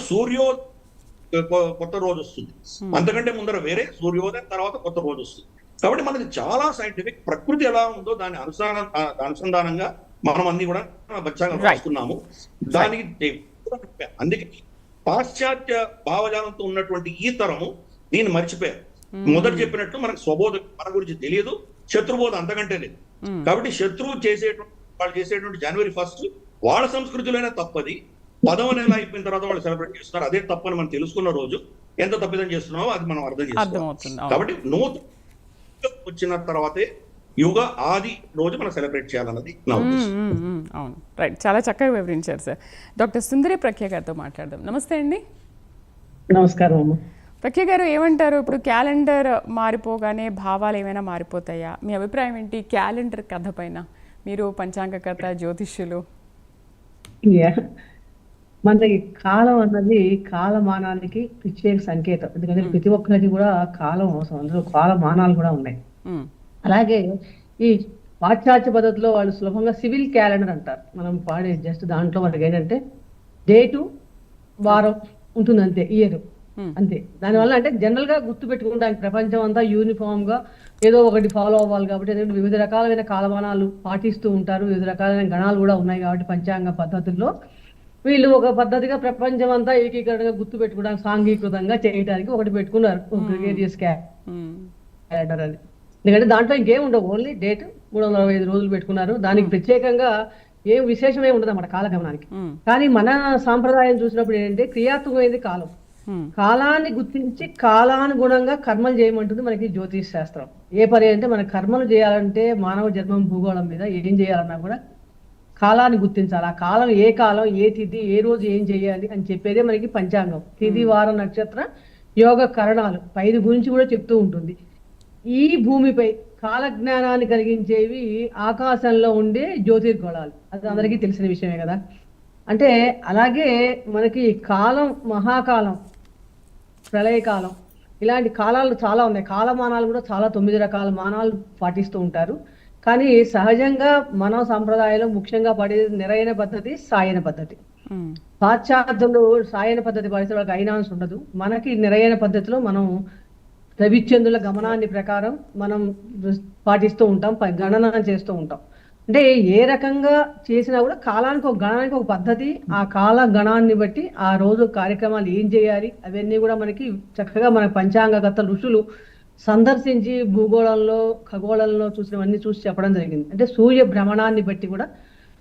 కొత్త రోజు వస్తుంది. అంతకంటే ముందర వేరే సూర్యోదయం తర్వాత కొత్త రోజు వస్తుంది. కాబట్టి మనకి చాలా సైంటిఫిక్, ప్రకృతి ఎలా ఉందో దాని అనుసంధానంగా మనం అన్ని కూడా బచ్చాగా రాస్తున్నాము. దానికి అందుకే పాశ్చాత్య భావజాలంతో ఉన్నటువంటి ఈ తరము దీన్ని మర్చిపోయారు. మొదట చెప్పినట్టు మనకు స్వబోధ మన గురించి తెలియదు, శత్రుబోధ అంతకంటే లేదు. కాబట్టి శత్రువు వాళ్ళు చేసేటువంటి జనవరి 1 వాళ్ళ సంస్కృతిలోనే తప్పది. 10వ నెల అయిపోయిన తర్వాత వాళ్ళు సెలబ్రేట్ చేస్తున్నారు, అదే తప్పని మనం తెలుసుకున్న రోజు ఎంత తప్పిదం చేస్తున్నామో అది మనం అర్థం చేస్తున్నాం. కాబట్టి నూతన వచ్చిన తర్వాతే యుగ ఆది రోజు మనం సెలబ్రేట్ చేయాలన్నది నా ఉద్దేశం. అవును, రైట్, చాలా చక్కగా వివరించారు సార్. డాక్టర్ సుందరి ప్రఖ్య గారితో మాట్లాడదాం. నమస్తే అండి. నమస్కారం అమ్మ. ప్రఖ్య గారు, ఏమంటారు? ఇప్పుడు క్యాలెండర్ మారిపోగానే భావాలు ఏమైనా మారిపోతాయా? మీ అభిప్రాయం ఏంటి క్యాలెండర్ కథ పైన? మీరు పంచాంగకర్త, జ్యోతిష్యులు. మనకి కాలం అన్నది కాలమానానికి ప్రత్యేక సంకేతం. ఎందుకంటే ప్రతి ఒక్కరికి కూడా కాలం అవసరం, అందులో కాలమానాలు కూడా ఉన్నాయి. అలాగే ఈ పాశ్చాత్య పద్ధతిలో వాళ్ళు సులభంగా సివిల్ క్యాలెండర్ అంటారు. మనం పాడే జస్ట్ దాంట్లో మనకి ఏంటంటే డేటు, వారం ఉంటుంది అంతే, ఇయర్ అంతే. దానివల్ల అంటే జనరల్ గా గుర్తు పెట్టుకోవడానికి ప్రపంచం అంతా యూనిఫామ్ గా ఏదో ఒకటి ఫాలో అవ్వాలి కాబట్టి వివిధ రకాలైన కాలమానాలు పాటిస్తూ ఉంటారు. వివిధ రకాలైన గణాలు కూడా ఉన్నాయి కాబట్టి పంచాంగ పద్ధతుల్లో వీళ్ళు ఒక పద్ధతిగా ప్రపంచం అంతా ఏకీకరణగా గుర్తు పెట్టుకోవడానికి సాంఘీకృతంగా చేయడానికి ఒకటి పెట్టుకున్నారు, గ్రెగేరియస్ క్యాలెండర్ అని. ఎందుకంటే దాంట్లో ఇంకేం ఉండవు, ఓన్లీ డేట్ 365 రోజులు పెట్టుకున్నారు. దానికి ప్రత్యేకంగా ఏం విశేషమే ఉండదు అన్నమాట కాలగమనానికి. కానీ మన సాంప్రదాయం చూసినప్పుడు ఏంటంటే క్రియాత్మకమైనది కాలం. కాలాన్ని గుర్తించి కాలానుగుణంగా కర్మలు చేయమంటుంది మనకి జ్యోతిష్ శాస్త్రం. ఏ పని అంటే మన కర్మలు చేయాలంటే మానవ జన్మం భూగోళం మీద ఏం చేయాలన్నా కూడా కాలాన్ని గుర్తించాలి. ఆ కాలం ఏ కాలం, ఏ తిథి, ఏ రోజు ఏం చేయాలి అని చెప్పేదే మనకి పంచాంగం. తిథి, వారం, నక్షత్ర, యోగ కరణాలు 5 గురించి కూడా చెప్తూ ఉంటుంది. ఈ భూమిపై కాలజ్ఞానాన్ని కలిగించేవి ఆకాశంలో ఉండే జ్యోతిర్గోళాలు, అది అందరికీ తెలిసిన విషయమే కదా. అంటే అలాగే మనకి కాలం, మహాకాలం, ప్రళయకాలం, ఇలాంటి కాలాలు చాలా ఉన్నాయి. కాలమానాలు కూడా చాలా 9 రకాల మానాలు పాటిస్తూ ఉంటారు. కానీ సహజంగా మన సంప్రదాయంలో ముఖ్యంగా పడేది నిరయన పద్ధతి, సాయన పద్ధతి. పాశ్చాత్యంలో సాయన పద్ధతి పాటిస్తే వాళ్ళకి ఐనాన్స్ ఉండదు. మనకి నిరయన పద్ధతిలో మనం రవిచంద్రుల గమనాన్ని ప్రకారం మనం పాటిస్తూ ఉంటాం, గణన చేస్తూ ఉంటాం. అంటే ఏ రకంగా చేసినా కూడా కాలానికి ఒక గణానికి ఒక పద్ధతి, ఆ కాల గణాన్ని బట్టి ఆ రోజు కార్యక్రమాలు ఏం చేయాలి అవన్నీ కూడా మనకి చక్కగా మన పంచాంగకర్త ఋషులు సందర్శించి భూగోళంలో, ఖగోళంలో చూసినవన్నీ చూసి చెప్పడం జరిగింది. అంటే సూర్య భ్రమణాన్ని బట్టి కూడా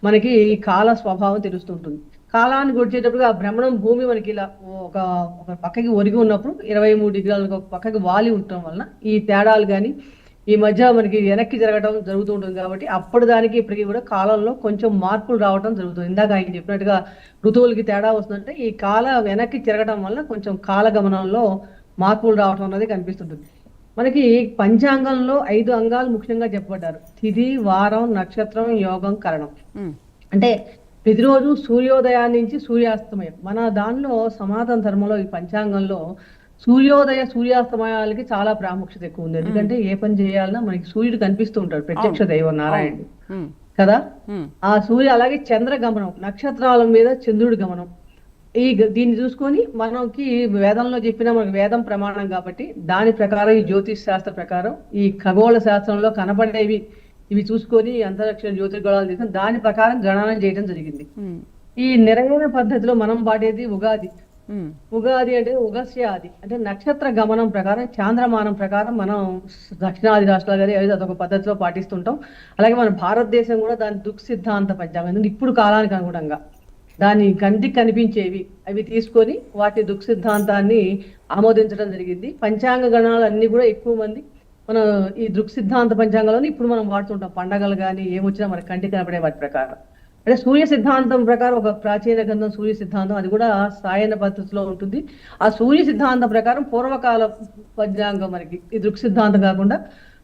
మనకి ఈ కాల స్వభావం తెలుస్తుంటుంది. కాలాన్ని గుర్చేటప్పుడు ఆ భ్రమణం భూమి మనకి ఇలా ఒక పక్కకి ఒరిగి ఉన్నప్పుడు 23 డిగ్రీలకు ఒక పక్కకి వాలి ఉండటం వలన ఈ తేడాలు కానీ ఈ మధ్య మనకి వెనక్కి జరగడం జరుగుతూ ఉంటుంది. కాబట్టి అప్పుడు దానికి ఇప్పటికీ కూడా కాలంలో కొంచెం మార్పులు రావడం జరుగుతుంది. ఇందాక ఆయన చెప్పినట్టుగా ఋతువులకి తేడా వస్తుందంటే ఈ కాల వెనక్కి తిరగడం వల్ల కొంచెం కాలగమనంలో మార్పులు రావడం అనేది కనిపిస్తుంటుంది. మనకి పంచాంగంలో 5 అంగాలు ముఖ్యంగా చెప్పబడ్డారు: తిథి, వారం, నక్షత్రం, యోగం, కరణం. అంటే ప్రతిరోజు సూర్యోదయాన్ని నుంచి సూర్యాస్తమయం. మన దానిలో సనాతన ధర్మంలో ఈ పంచాంగంలో సూర్యోదయ సూర్యాస్తమయాలకి చాలా ప్రాముఖ్యత ఎక్కువ ఉంది. ఎందుకంటే ఏ పని చేయాలన్నా మనకి సూర్యుడు కనిపిస్తూ ఉంటాడు, ప్రత్యక్ష దైవం నారాయణుడు కదా. ఆ సూర్య అలాగే చంద్ర గమనం, నక్షత్రాల మీద చంద్రుడి గమనం. దీన్ని చూసుకొని మనకి వేదంలో చెప్పిన మనకి వేదం ప్రమాణం కాబట్టి దాని ప్రకారం ఈ జ్యోతిష్ శాస్త్ర ప్రకారం ఈ ఖగోళ శాస్త్రంలో కనపడేవి ఇవి చూసుకొని అంతరిక్ష జ్యోతిర్గోళాలు తీసుకొని దాని ప్రకారం గణనం చేయడం జరిగింది. ఈ నిరయన పద్ధతిలో మనం పాడేది ఉగాది. ఉగాది అంటే ఉగస్యాది అంటే నక్షత్ర గమనం ప్రకారం, చాంద్రమానం ప్రకారం మనం దక్షిణాది రాష్ట్రాలు కానీ అదొక పద్ధతిలో పాటిస్తుంటాం. అలాగే మన భారతదేశం కూడా దాని దుఃఖ సిద్ధాంత పంచాంగం, ఇప్పుడు కాలానికి అనుగుణంగా దాని కంటికి కనిపించేవి అవి తీసుకొని వాటి దుఃఖ సిద్ధాంతాన్ని ఆమోదించడం జరిగింది. పంచాంగ గణాలు అన్ని కూడా ఎక్కువ మంది మన ఈ దృక్ సిద్ధాంత పంచాంగాలను ఇప్పుడు మనం వాడుతుంటాం. పండగలు కానీ ఏమొచ్చినా మన కంటికి కనపడే వాటి ప్రకారం. అంటే సూర్య సిద్ధాంతం ప్రకారం ఒక ప్రాచీన గ్రంథం సూర్య సిద్ధాంతం, అది కూడా సాయన పద్ధతిలో ఉంటుంది. ఆ సూర్య సిద్ధాంతం ప్రకారం పూర్వకాల పంచాంగం మనకి ఈ దృక్ సిద్ధాంతం కాకుండా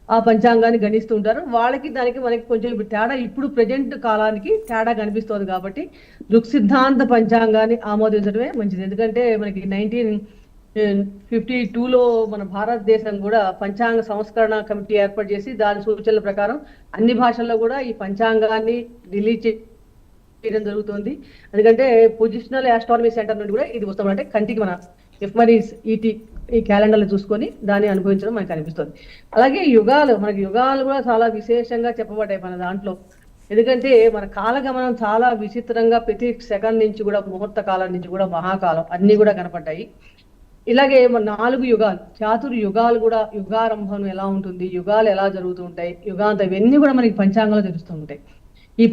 ఆ పంచాంగాన్ని గణిస్తూ ఉంటారు. వాళ్ళకి దానికి మనకి కొంచెం ఇప్పుడు తేడా, ఇప్పుడు ప్రజెంట్ కాలానికి తేడా కనిపిస్తుంది. కాబట్టి దృక్ సిద్ధాంత పంచాంగాన్ని ఆమోదించడమే మంచిది. ఎందుకంటే మనకి 52లో మన భారతదేశం కూడా పంచాంగ సంస్కరణ కమిటీ ఏర్పాటు చేసి దాని సూచనల ప్రకారం అన్ని భాషల్లో కూడా ఈ పంచాంగాన్ని రిలీజ్ చేయడం జరుగుతుంది. ఎందుకంటే పొజిషనల్ ఆస్ట్రానమీ సెంటర్ నుండి కూడా ఇది వస్తాం, అంటే కంటికి మన ఎఫ్మరీస్ ఈ క్యాలెండర్లు చూసుకొని దాన్ని అనుభవించడం మనకు అనిపిస్తుంది. అలాగే మనకి యుగాలు కూడా చాలా విశేషంగా చెప్పబడ్డాయి మన దాంట్లో. ఎందుకంటే మన కాలగమనం చాలా విచిత్రంగా ప్రతి సెకండ్ నుంచి కూడా ముహూర్త కాలం నుంచి కూడా మహాకాలం అన్ని కూడా కనపడ్డాయి. ఇలాగే మన 4 యుగాలు, చాతుర్యుగాలు కూడా, యుగారంభం ఎలా ఉంటుంది, యుగాలు ఎలా జరుగుతూ ఉంటాయి, యుగాంతం, ఇవన్నీ కూడా మనకి పంచాంగంలో తెలుస్తూ ఉంటాయి. ఈ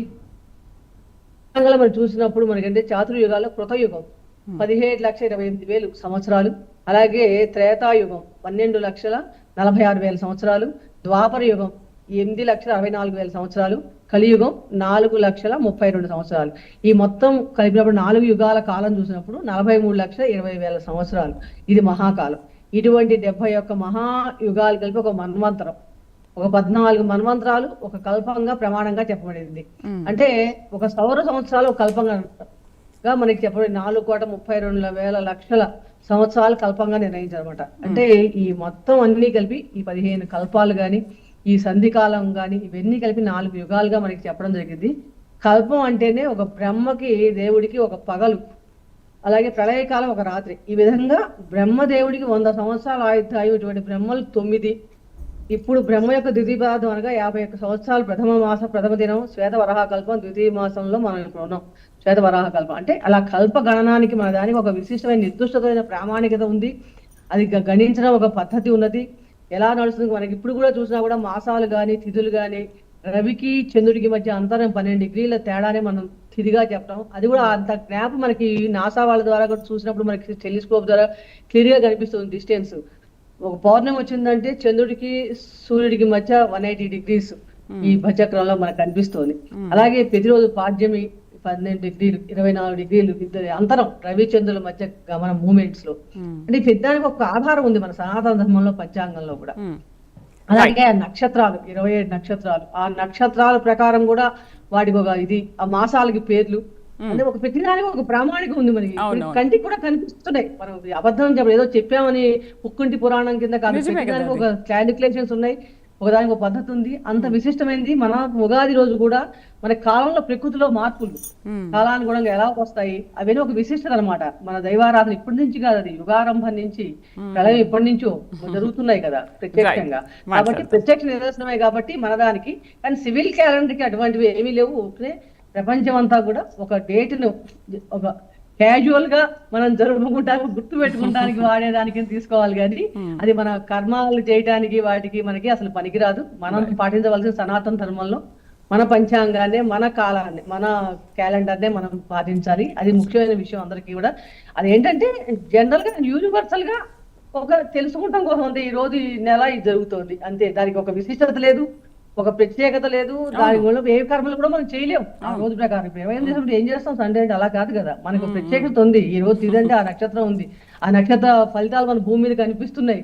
పంచాంగంలో మనం చూసినప్పుడు మనకంటే చాతుర్యుగాల్లో కృతయుగం 17,28,000 సంవత్సరాలు, అలాగే త్రేతాయుగం 12,46,000 సంవత్సరాలు, ద్వాపర యుగం 8,64,000 సంవత్సరాలు, కలియుగం 4,32,000 సంవత్సరాలు. ఈ మొత్తం కలిపినప్పుడు 4 యుగాల కాలం చూసినప్పుడు 43,20,000 సంవత్సరాలు. ఇది మహాకాలం. ఇటువంటి 71 మహాయుగాలు కలిపి ఒక మన్వంతరం, ఒక 14 మన్వంతరాలు ఒక కల్పంగా ప్రమాణంగా చెప్పబడింది. అంటే ఒక సౌర సంవత్సరాలు ఒక కల్పంగా మనకి చెప్పబడి 4,32,00,000 సంవత్సరాలు కల్పంగా నిర్ణయించారన్నమాట. అంటే ఈ మొత్తం అన్ని కలిపి ఈ 15 కల్పాలు గాని, ఈ సంధికాలం గాని, ఇవన్నీ కలిపి 4 యుగాలుగా మనకి చెప్పడం జరిగింది. కల్పం అంటేనే ఒక బ్రహ్మకి దేవుడికి ఒక పగలు, అలాగే ప్రళయకాలం ఒక రాత్రి. ఈ విధంగా బ్రహ్మదేవుడికి 100 సంవత్సరాలు ఆయుర్దాయం, ఇటువంటి బ్రహ్మలు 9. ఇప్పుడు బ్రహ్మ యొక్క ద్వితీయ పదార్థం అనగా 51 సంవత్సరాలు, ప్రథమ మాసం ప్రథమ దినం శ్వేత వరాహ కల్పం, ద్వితీయ మాసంలో మనం ఇప్పుడు ఉన్నాం శ్వేత వరాహ కల్పం. అంటే అలా కల్ప గణనానికి మన దానికి ఒక విశిష్టమైన నిర్దిష్టమైన ప్రామాణికత ఉంది. అది గణించడం ఒక పద్ధతి ఉన్నది. ఎలా నడుస్తుంది మనకి ఇప్పుడు కూడా చూసినా కూడా మాసాలు కానీ తిథులు కానీ, రవికి చంద్రుడికి మధ్య అంతరం 12 డిగ్రీల తేడానే మనం తిథిగా చెప్పడం. అది కూడా అంత జ్ఞాప్ మనకి నాసా వాళ్ళ ద్వారా కూడా చూసినప్పుడు మనకి టెలిస్కోప్ ద్వారా క్లియర్ గా కనిపిస్తుంది డిస్టెన్స్. ఒక పౌర్ణమి వచ్చిందంటే చంద్రుడికి సూర్యుడికి మధ్య 180 డిగ్రీస్ ఈ భచక్రంలో మనకు కనిపిస్తుంది. అలాగే ప్రతిరోజు పాడ్యమి 18 డిగ్రీలు 24 డిగ్రీలు ఇద్దరి అంతరం రవి చంద్రుల మధ్య మన మూమెంట్స్ లో. అంటే పెద్దానికి ఒక ఆధారం ఉంది మన సనాతన ధర్మంలో, పంచాంగంలో కూడా. అలాగే నక్షత్రాలు 27 నక్షత్రాలు, ఆ నక్షత్రాల ప్రకారం కూడా వాటికి ఒక ఆ మాసాలకి పేర్లు, అంటే ఒక ప్రతిదానికి ఒక ప్రామాణికం ఉంది మనకి. కంటికి కూడా కనిపిస్తున్నాయి. మనం అబద్ధం చెప్పడం ఏదో చెప్పామని ఉక్కుంటి పురాణం కింద కాదు, ప్రతిదానికి ఒక క్యాలిక్యులేషన్స్ ఉన్నాయి, ఒకదానికి ఒక పద్ధతి ఉంది. అంత విశిష్టమైనది మన ఉగాది రోజు కూడా మన కాలంలో ప్రకృతిలో మార్పులు కాలానుగుణంగా ఎలా వస్తాయి అవన్నీ ఒక విశిష్టత అనమాట. మన దైవారాధన ఇప్పటి నుంచి కాదు, అది యుగారంభం నుంచి, ప్రళయం ఇప్పటి నుంచో జరుగుతున్నాయి కదా ప్రత్యక్షంగా. కాబట్టి ప్రత్యక్ష నిదర్శనమే కాబట్టి మన దానికి. కానీ సివిల్ క్యాలెండర్ కి అటువంటివి ఏమీ లేవు. ప్రపంచం అంతా కూడా ఒక డేట్ను ఒక క్యాజువల్ గా మనం జరుపుకుంటానికి, గుర్తు పెట్టుకుంటానికి వాడేదానికి తీసుకోవాలి. కానీ అది మన కర్మాలు చేయడానికి వాటికి మనకి అసలు పనికిరాదు. మనం పాటించవలసిన సనాతన ధర్మంలో మన పంచాంగాన్ని, మన కాలాన్ని, మన క్యాలెండర్నే మనం పాటించాలి. అది ముఖ్యమైన విషయం అందరికీ కూడా. అదేంటంటే జనరల్ గా యూనివర్సల్ గా ఒక తెలుసుకుంటాం కోసం అంతే. ఈ రోజు ఈ నెల ఇది జరుగుతోంది అంతే, దానికి ఒక విశిష్టత లేదు, ఒక ప్రత్యేకత లేదు. దాని వల్ల ఏ కర్మలు కూడా మనం చేయలేము ఆ రోజు ప్రకారం. ఇప్పుడు 25 చేసినప్పుడు ఏం చేస్తాం, సండే అంటే అలా కాదు కదా. మనకు ప్రత్యేకత ఉంది. ఈ రోజు ఇదంటే ఆ నక్షత్రం ఉంది, ఆ నక్షత్ర ఫలితాలు మన భూమి మీద కనిపిస్తున్నాయి.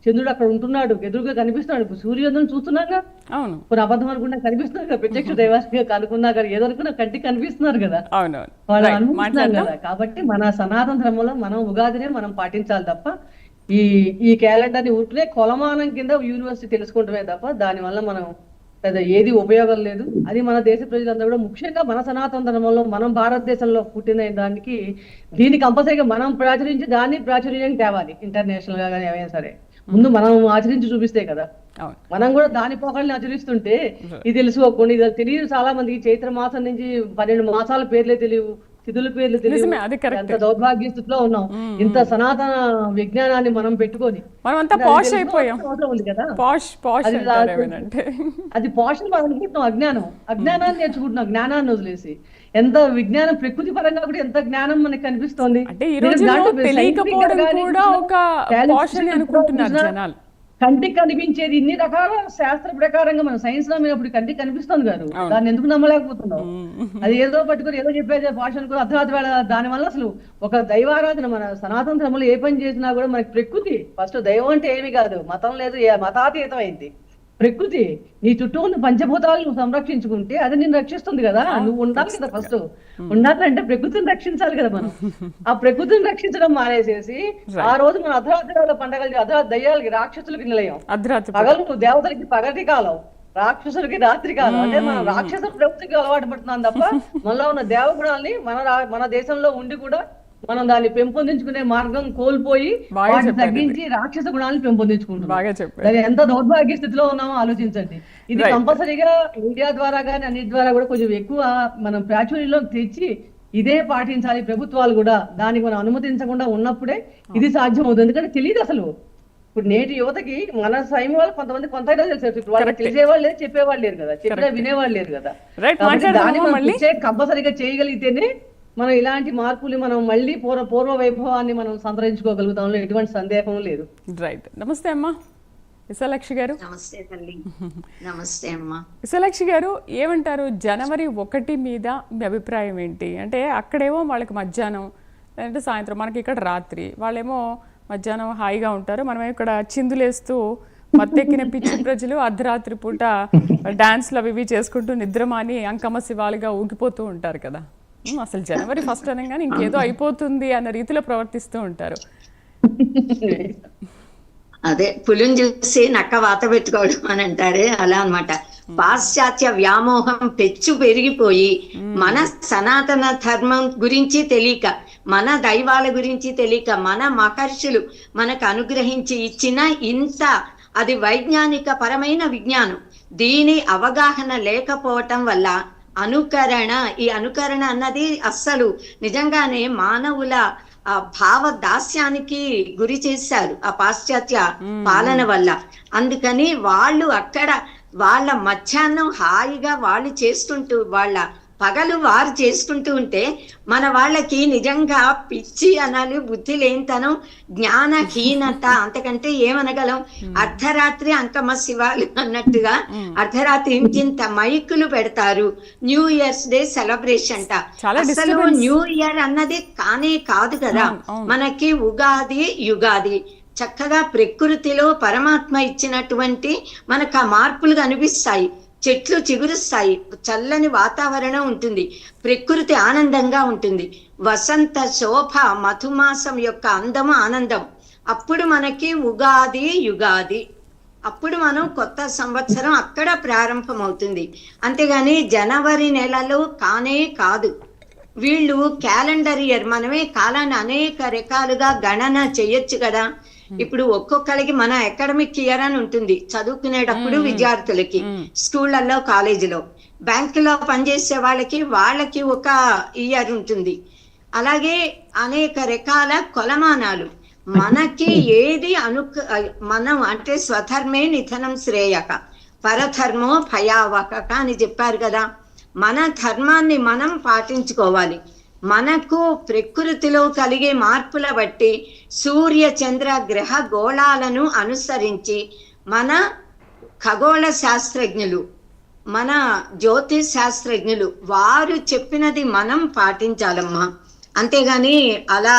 చంద్రుడు అక్కడ ఉంటున్నాడు, ఎదురుగా కనిపిస్తున్నాడు. ఇప్పుడు సూర్యోదయం చూస్తున్నాగా, కొన్ని అబద్ధం అనుకున్నా కనిపిస్తున్నారు కదా, ప్రత్యక్ష దైవాన్ని కనుక్కున్నా కదా, ఏదో అనుకున్నా కంటికి కనిపిస్తున్నారు కదా, వాళ్ళు అనుకుంటున్నారు కదా. కాబట్టి మన సనాతన ధర్మంలో మనం ఉగాదినే మనం పాటించాలి తప్ప ఈ క్యాలెండర్ ని ఊరికే కొలమానం కింద యూనివర్సిటీ తెలుసుకుంటమే తప్ప దాని వల్ల మనం పెద్ద ఏది ఉపయోగం లేదు. అది మన దేశ ప్రజలందరూ కూడా, ముఖ్యంగా మన సనాతన ధర్మంలో మనం భారతదేశంలో పుట్టిన దానికి దీన్ని కంపల్సరీగా మనం ప్రాచురించి దాన్ని ప్రాచుర్యం తేవాలి. ఇంటర్నేషనల్ గా కానీ ఏమైనా సరే ముందు మనం ఆచరించి చూపిస్తే కదా. మనం కూడా దాని పోకళ్ళని ఆచరిస్తుంటే ఇది తెలుసుకోకుండా, ఇది తెలియదు చాలా మందికి. చైత్ర మాసం నుంచి 12 మాసాల పేర్లే తెలియవు, తిథుల పేర్లు తెలియదు. ఎంత దౌర్భాగ్య స్థితిలో ఉన్నాం. ఇంత సనాతన విజ్ఞానాన్ని మనం పెట్టుకొని ఉంది కదా, అది పాషన్ మనం అనుకుంటున్నాం. అజ్ఞానాన్ని నేర్చుకుంటున్నాం, జ్ఞానాన్ని వదిలేసి. ఎంత విజ్ఞానం ప్రకృతి పరంగా కూడా ఎంత జ్ఞానం మనకి కనిపిస్తోంది. కంటికి కనిపించేది ఇన్ని రకాల శాస్త్ర ప్రకారంగా మనం సైన్స్ నమ్మినప్పుడు కంటికి కనిపిస్తుంది కాదు, దాన్ని ఎందుకు నమ్మలేకపోతున్నాం? అది ఏదో పట్టుకుని ఏదో చెప్పేది భాష అనుకుని అర్ధరాత్రి వేళ. దాని వల్ల అసలు ఒక దైవారాధన మన సనాతన ధర్మంలో ఏ పని చేసినా కూడా మనకి ప్రకృతి ఫస్ట్. దైవం అంటే ఏమి కాదు, మతం లేదు, మతాతీతం అయింది. ప్రకృతి నీ చుట్టూ ఉన్న పంచభూతాలు నువ్వు సంరక్షించుకుంటే అది నిన్ను రక్షిస్తుంది కదా. నువ్వు ఉండాలి కదా, ఫస్ట్ ఉండాలంటే ప్రకృతిని రక్షించాలి కదా మనం. ఆ ప్రకృతిని రక్షించడం మానేసేసి ఆ రోజు మన అర్ధరాత్రి పండగలకి దయ్యాలకి రాక్షసులకి నిలయం, పగలు నువ్వు దేవతలకి పగటి కాలం, రాక్షసులకి రాత్రి కాలం. అంటే మనం రాక్షసుల ప్రకృతికి అలవాటు పడుతున్నాం తప్ప మనలో ఉన్న దేవగుణాలని మన దేశంలో ఉండి కూడా మనం దాన్ని పెంపొందించుకునే మార్గం కోల్పోయి వాటిని తగ్గించి రాక్షస గుణాలను పెంపొందించుకుంటున్నాం. అది ఎంత దౌర్భాగ్య స్థితిలో ఉన్నామో ఆలోచించండి. ఇది కంపల్సరీగా మీడియా ద్వారా కానీ అన్నిటి ద్వారా కూడా కొంచెం ఎక్కువ మనం ప్రాచుర్యంలో తెచ్చి ఇదే పాటించాలి ప్రభుత్వాలు కూడా. దానికి మనం అనుమతించకుండా ఉన్నప్పుడే ఇది సాధ్యం అవుతుంది. ఎందుకంటే తెలియదు అసలు. ఇప్పుడు నేటి యువతకి మన స్వయం వాళ్ళు కొంతమంది కొంత తెలుసు, ఇప్పుడు వాళ్ళకి తెలిసేవాళ్ళు లేదు, చెప్పేవాళ్ళు లేరు కదా, చెప్పినా వినేవాళ్ళు లేరు కదా. దాన్ని కంపల్సరీగా చేయగలిగితేనే మనం ఇలాంటి మార్పులు మనం మళ్ళీ పూర్వ వైభవాన్ని మనం సంతరించుకోగలుగుతాం, ఎటువంటి సందేహం లేదు. రైట్. నమస్తే అమ్మా విశాలాక్షి గారు. నమస్తే తల్లి. నమస్తే అమ్మా. విశాలాక్షి గారు, ఏమంటారు జనవరి 1 మీద మీ అభిప్రాయం ఏంటి? అంటే అక్కడేమో వాళ్ళకి మధ్యాహ్నం లేదంటే సాయంత్రం, మనకి ఇక్కడ రాత్రి, వాళ్ళేమో మధ్యాహ్నం హాయిగా ఉంటారు, మనమేమో ఇక్కడ చిందులేస్తూ మత్తెక్కిన పిచ్చి ప్రజలు అర్ధరాత్రి పూట డాన్స్లు అవి చేసుకుంటూ నిద్రమాని అంకమ్మ శివాలుగా ఊగిపోతూ ఉంటారు కదా. అసలు జనవరి 1 అనగానే ఇంకేదో అయిపోతుంది అన్న రీతిలో ప్రవర్తిస్తూ ఉంటారు. అదే పులిని చూసి నక్క వాత పెట్టుకోవడం అని అంటారే, అలా అన్నమాట. పాశ్చాత్య వ్యామోహం పెచ్చు పెరిగిపోయి మన సనాతన ధర్మం గురించి తెలియక, మన దైవాల గురించి తెలియక, మన మహర్షులు మనకు అనుగ్రహించి ఇచ్చిన ఇంత అది వైజ్ఞానిక పరమైన విజ్ఞానం, దీని అవగాహన లేకపోవటం వల్ల ఈ అనుకరణ అన్నది అస్సలు నిజంగానే మానవుల భావ దాస్యానికి గురి చేశారు ఆ పాశ్చాత్య పాలన వల్ల. అందుకని వాళ్ళు అక్కడ వాళ్ళ మధ్యాహ్నం హాయిగా వాళ్ళు చేసుకుంటూ, వాళ్ళ పగలు వారు చేసుకుంటూ ఉంటే మన వాళ్ళకి నిజంగా పిచ్చి అనాలి, బుద్ధి లేనితనం, జ్ఞానహీనత, అంతకంటే ఏమనగలం. అర్ధరాత్రి అంకమ్మ శివాలు అన్నట్టుగా అర్ధరాత్రి ఇంత మైకులు పెడతారు. న్యూ ఇయర్స్ డే సెలబ్రేషన్ అంట. అసలు న్యూ ఇయర్ అన్నది కానే కాదు కదా. మనకి ఉగాది, యుగాది చక్కగా ప్రకృతిలో పరమాత్మ ఇచ్చినటువంటి మనకు ఆ మార్పులు కనిపిస్తాయి. చెట్లు చిగురుస్తాయి, చల్లని వాతావరణం ఉంటుంది, ప్రకృతి ఆనందంగా ఉంటుంది. వసంత శోభ, మధుమాసం యొక్క అందము, ఆనందం. అప్పుడు మనకి ఉగాది, యుగాది, అప్పుడు మనం కొత్త సంవత్సరం అక్కడ ప్రారంభమవుతుంది. అంతేగాని జనవరి నెలలో కానే కాదు. వీళ్ళు క్యాలెండర్ ఇయర్, మనమే కాలాన్ని అనేక రకాలుగా గణన చెయ్యొచ్చు కదా. ఇప్పుడు ఒక్కొక్కరికి మన అకాడమిక్ ఇయర్ అని ఉంటుంది చదువుకునేటప్పుడు విద్యార్థులకి, స్కూళ్ళల్లో, కాలేజీలో, బ్యాంకులో పనిచేసే వాళ్ళకి ఒక ఇయర్ ఉంటుంది. అలాగే అనేక రకాల కొలమానాలు. మనకి ఏది మనం అంటే స్వధర్మే నిధనం శ్రేయక పరధర్మో భయావహక అని చెప్పారు కదా. మన ధర్మాన్ని మనం పాటించుకోవాలి. మనకు ప్రకృతిలో కలిగే మార్పుల బట్టి సూర్య చంద్ర గ్రహ గోళాలను అనుసరించి మన ఖగోళ శాస్త్రజ్ఞులు, మన జ్యోతిష్ శాస్త్రజ్ఞులు వారు చెప్పినది మనం పాటించాలమ్మా. అంతేగాని అలా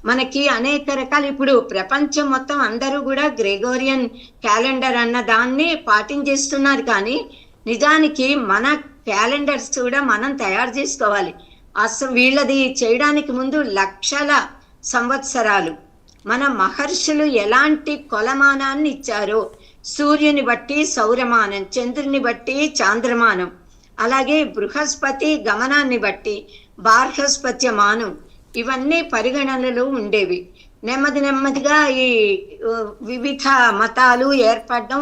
మనకి అనేక రకాలు, ఇప్పుడు ప్రపంచం మొత్తం అందరూ కూడా గ్రెగోరియన్ క్యాలెండర్ అన్న దాన్ని పాటించేస్తున్నారు. కానీ నిజానికి మన క్యాలెండర్స్ కూడా మనం తయారు చేసుకోవాలి. అసలు వీళ్ళది చేయడానికి ముందు లక్షల సంవత్సరాలు మన మహర్షులు ఎలాంటి కొలమానాన్ని ఇచ్చారో, సూర్యుని బట్టి సౌరమానం, చంద్రుని బట్టి చాంద్రమానం, అలాగే బృహస్పతి గమనాన్ని బట్టి బార్హస్పత్యమానం, ఇవన్నీ పరిగణనలు ఉండేవి. నెమ్మదిగా ఈ వివిధ మతాలు ఏర్పడడం,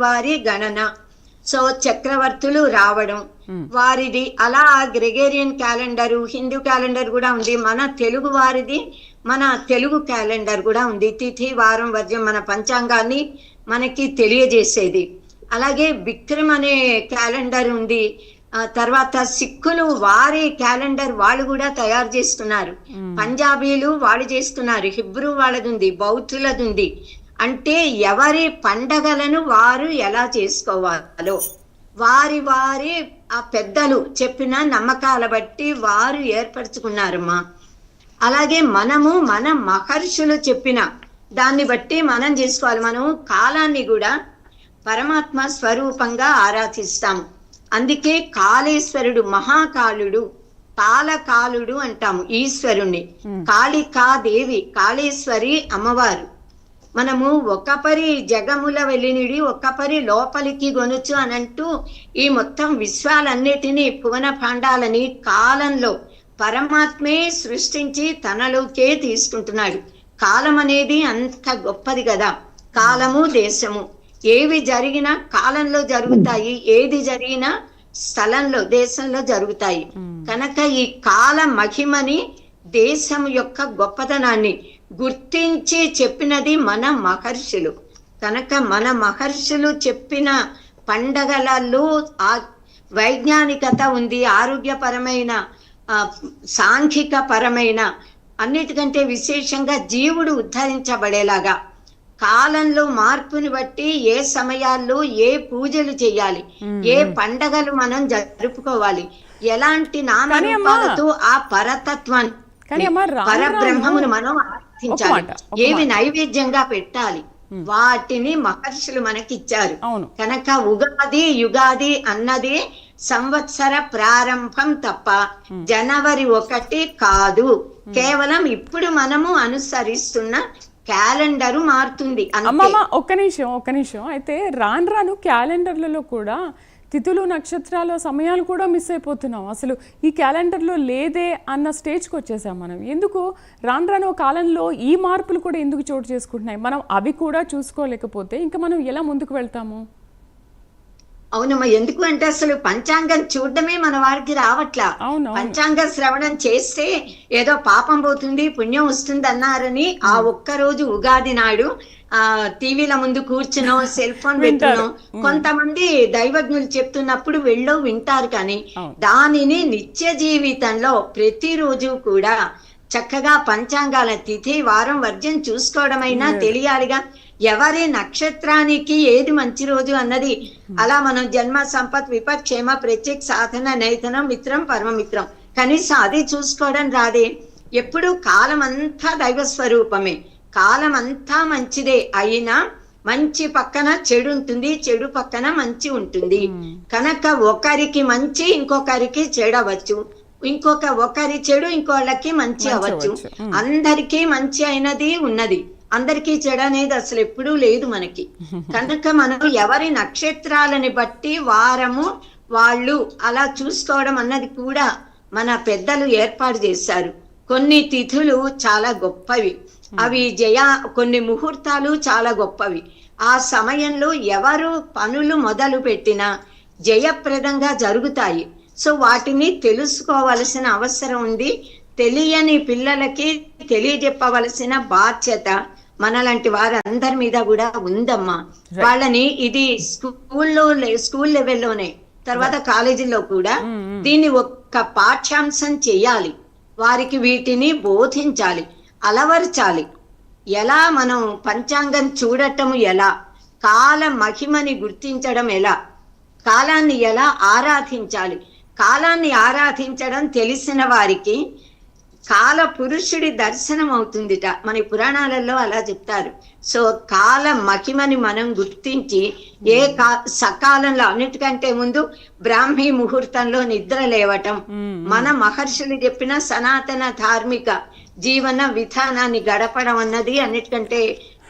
వారి గణన, సో చక్రవర్తులు రావడం వారిది, అలా గ్రెగేరియన్ క్యాలెండరు, హిందూ క్యాలెండర్ కూడా ఉంది. మన తెలుగు వారిది, మన తెలుగు క్యాలెండర్ కూడా ఉంది. తిథి, వారం, వర్జం మన పంచాంగాన్ని మనకి తెలియజేసేది. అలాగే విక్రమ్ అనే క్యాలెండర్ ఉంది. తర్వాత సిక్కులు వారి క్యాలెండర్ వాళ్ళు కూడా తయారు చేస్తున్నారు. పంజాబీలు వాళ్ళు చేస్తున్నారు. హిబ్రూ వాళ్ళది ఉంది, బౌద్ధులది ఉంది. అంటే ఎవరి పండగలను వారు ఎలా చేసుకోవాలో వారి ఆ పెద్దలు చెప్పిన నమ్మకాల బట్టి వారు ఏర్పరచుకున్నారమ్మా. అలాగే మనము మన మహర్షులు చెప్పిన దాన్ని బట్టి మనం చేసుకోవాలి. మనం కాలాన్ని కూడా పరమాత్మ స్వరూపంగా ఆరాధిస్తాము. అందుకే కాళేశ్వరుడు మహాకాలుడు, కాలకాలుడు అంటాము ఈశ్వరుణ్ణి. కాళికాదేవి, కాళేశ్వరి అమ్మవారు. మనము ఒకపరి జగముల వెలినిడి ఒకపరి లోపలికి గొనుచు అనంటూ ఈ మొత్తం విశ్వాలన్నిటినీ భువన భాండాలని కాలంలో పరమాత్మే సృష్టించి తనలోకే తీసుకుంటున్నాడు. కాలం అనేది అంత గొప్పది కదా. కాలము దేశము ఏవి జరిగినా కాలంలో జరుగుతాయి, ఏది జరిగినా స్థలంలో దేశంలో జరుగుతాయి. కనుక ఈ కాల మహిమని, దేశం యొక్క గొప్పతనాన్ని గుర్తించి చెప్పినది మన మహర్షులు. కనుక మన మహర్షులు చెప్పిన పండగలలో ఆ వైజ్ఞానికత ఉంది, ఆరోగ్యపరమైన సాంఘిక పరమైన అన్నిటికంటే విశేషంగా జీవుడు ఉద్ధరించబడేలాగా కాలంలో మార్పుని బట్టి ఏ సమయాల్లో ఏ పూజలు చేయాలి, ఏ పండగలు మనం జరుపుకోవాలి, ఎలాంటి నామరూపాలతో ఆ పరతత్వాన్ని పరబ్రహ్మమును మనం ఆరాధించాలి, ఏవి నైవేద్యంగా పెట్టాలి, వాటిని మహర్షులు మనకిచ్చారు. కనుక ఉగాది యుగాది అన్నది సంవత్సర ప్రారంభం తప్ప జనవరి 1 కాదు. కేవలం ఇప్పుడు మనము అనుసరిస్తున్న క్యాలెండరు మారుతుంది. అమ్మమ్మ ఒక్క నిమిషం అయితే రాను క్యాలెండర్లలో కూడా తిథులు నక్షత్రాల సమయాలు కూడా మిస్ అయిపోతున్నాం. అసలు ఈ క్యాలెండర్లో లేదే అన్న స్టేజ్కి వచ్చేసాం మనం. ఎందుకు రాను కాలంలో ఈ మార్పులు కూడా ఎందుకు చోటు చేసుకుంటున్నాయి? మనం అవి కూడా చూసుకోలేకపోతే ఇంకా మనం ఎలా ముందుకు వెళ్తాము? అవునమ్మా, ఎందుకు అంటే అసలు పంచాంగం చూడడమే మన వారికి రావట్లా. పంచాంగ శ్రవణం చేస్తే ఏదో పాపం పోతుంది, పుణ్యం వస్తుంది అన్నారని ఆ ఒక్కరోజు ఉగాది నాడు టీవీల ముందు కూర్చునో సెల్ ఫోన్ పెట్టునో కొంతమంది దైవజ్ఞులు చెప్తున్నప్పుడు వెళ్ళో వింటారు. కానీ దానిని నిత్య జీవితంలో ప్రతిరోజు కూడా చక్కగా పంచాంగాల తిథి వారం వర్జం చూసుకోవడమైనా తెలియాలిగా. ఎవరి నక్షత్రానికి ఏది మంచి రోజు అన్నది అలా మనం జన్మ సంపత్ విపక్షేమ ప్రత్యేక సాధన నైతనం మిత్రం పరమమిత్రం కనీసం అది చూసుకోవడం రాదే. ఎప్పుడు కాలం అంతా దైవ స్వరూపమే, కాలం అంతా మంచిదే. అయినా మంచి పక్కన చెడు ఉంటుంది, చెడు పక్కన మంచి ఉంటుంది. కనుక ఒకరికి మంచి ఇంకొకరికి చెడవచ్చు, ఒకరి చెడు ఇంకోళ్ళకి మంచి అవ్వచ్చు. అందరికీ మంచి అయినది ఉన్నది, అందరికీ చెడు అనేది అసలు ఎప్పుడూ లేదు మనకి. కనుక మనం ఎవరి నక్షత్రాలని బట్టి వారము వాళ్ళు అలా చూసుకోవడం అన్నది కూడా మన పెద్దలు ఏర్పాటు చేశారు. కొన్ని తిథులు చాలా గొప్పవి, అవి కొన్ని ముహూర్తాలు చాలా గొప్పవి. ఆ సమయంలో ఎవరు పనులు మొదలు పెట్టినా జయప్రదంగా జరుగుతాయి. సో వాటిని తెలుసుకోవలసిన అవసరం ఉంది. తెలియని పిల్లలకి తెలియజెప్పవలసిన బాధ్యత మనలాంటి వారందరి మీద కూడా ఉందమ్మా. వాళ్ళని ఇది స్కూల్ లెవెల్లోనే తర్వాత కాలేజీలో కూడా దీన్ని ఒక పాఠ్యాంశం చేయాలి. వారికి వీటిని బోధించాలి, అలవర్చాలి. ఎలా మనం పంచాంగం చూడటం ఎలా, కాల మహిమని గుర్తించడం ఎలా, కాలాన్ని ఎలా ఆరాధించాలి. కాలాన్ని ఆరాధించడం తెలిసిన వారికి కాల పురుషుడి దర్శనం అవుతుందిట. మన పురాణాలలో అలా చెప్తారు. సో కాల మహిమని మనం గుర్తించి సకాలంలో అన్నిటికంటే ముందు బ్రాహ్మీ ముహూర్తంలో నిద్ర లేవటం, మన మహర్షులు చెప్పిన సనాతన ధార్మిక జీవన విధానాన్ని గడపడం అన్నది అన్నిటికంటే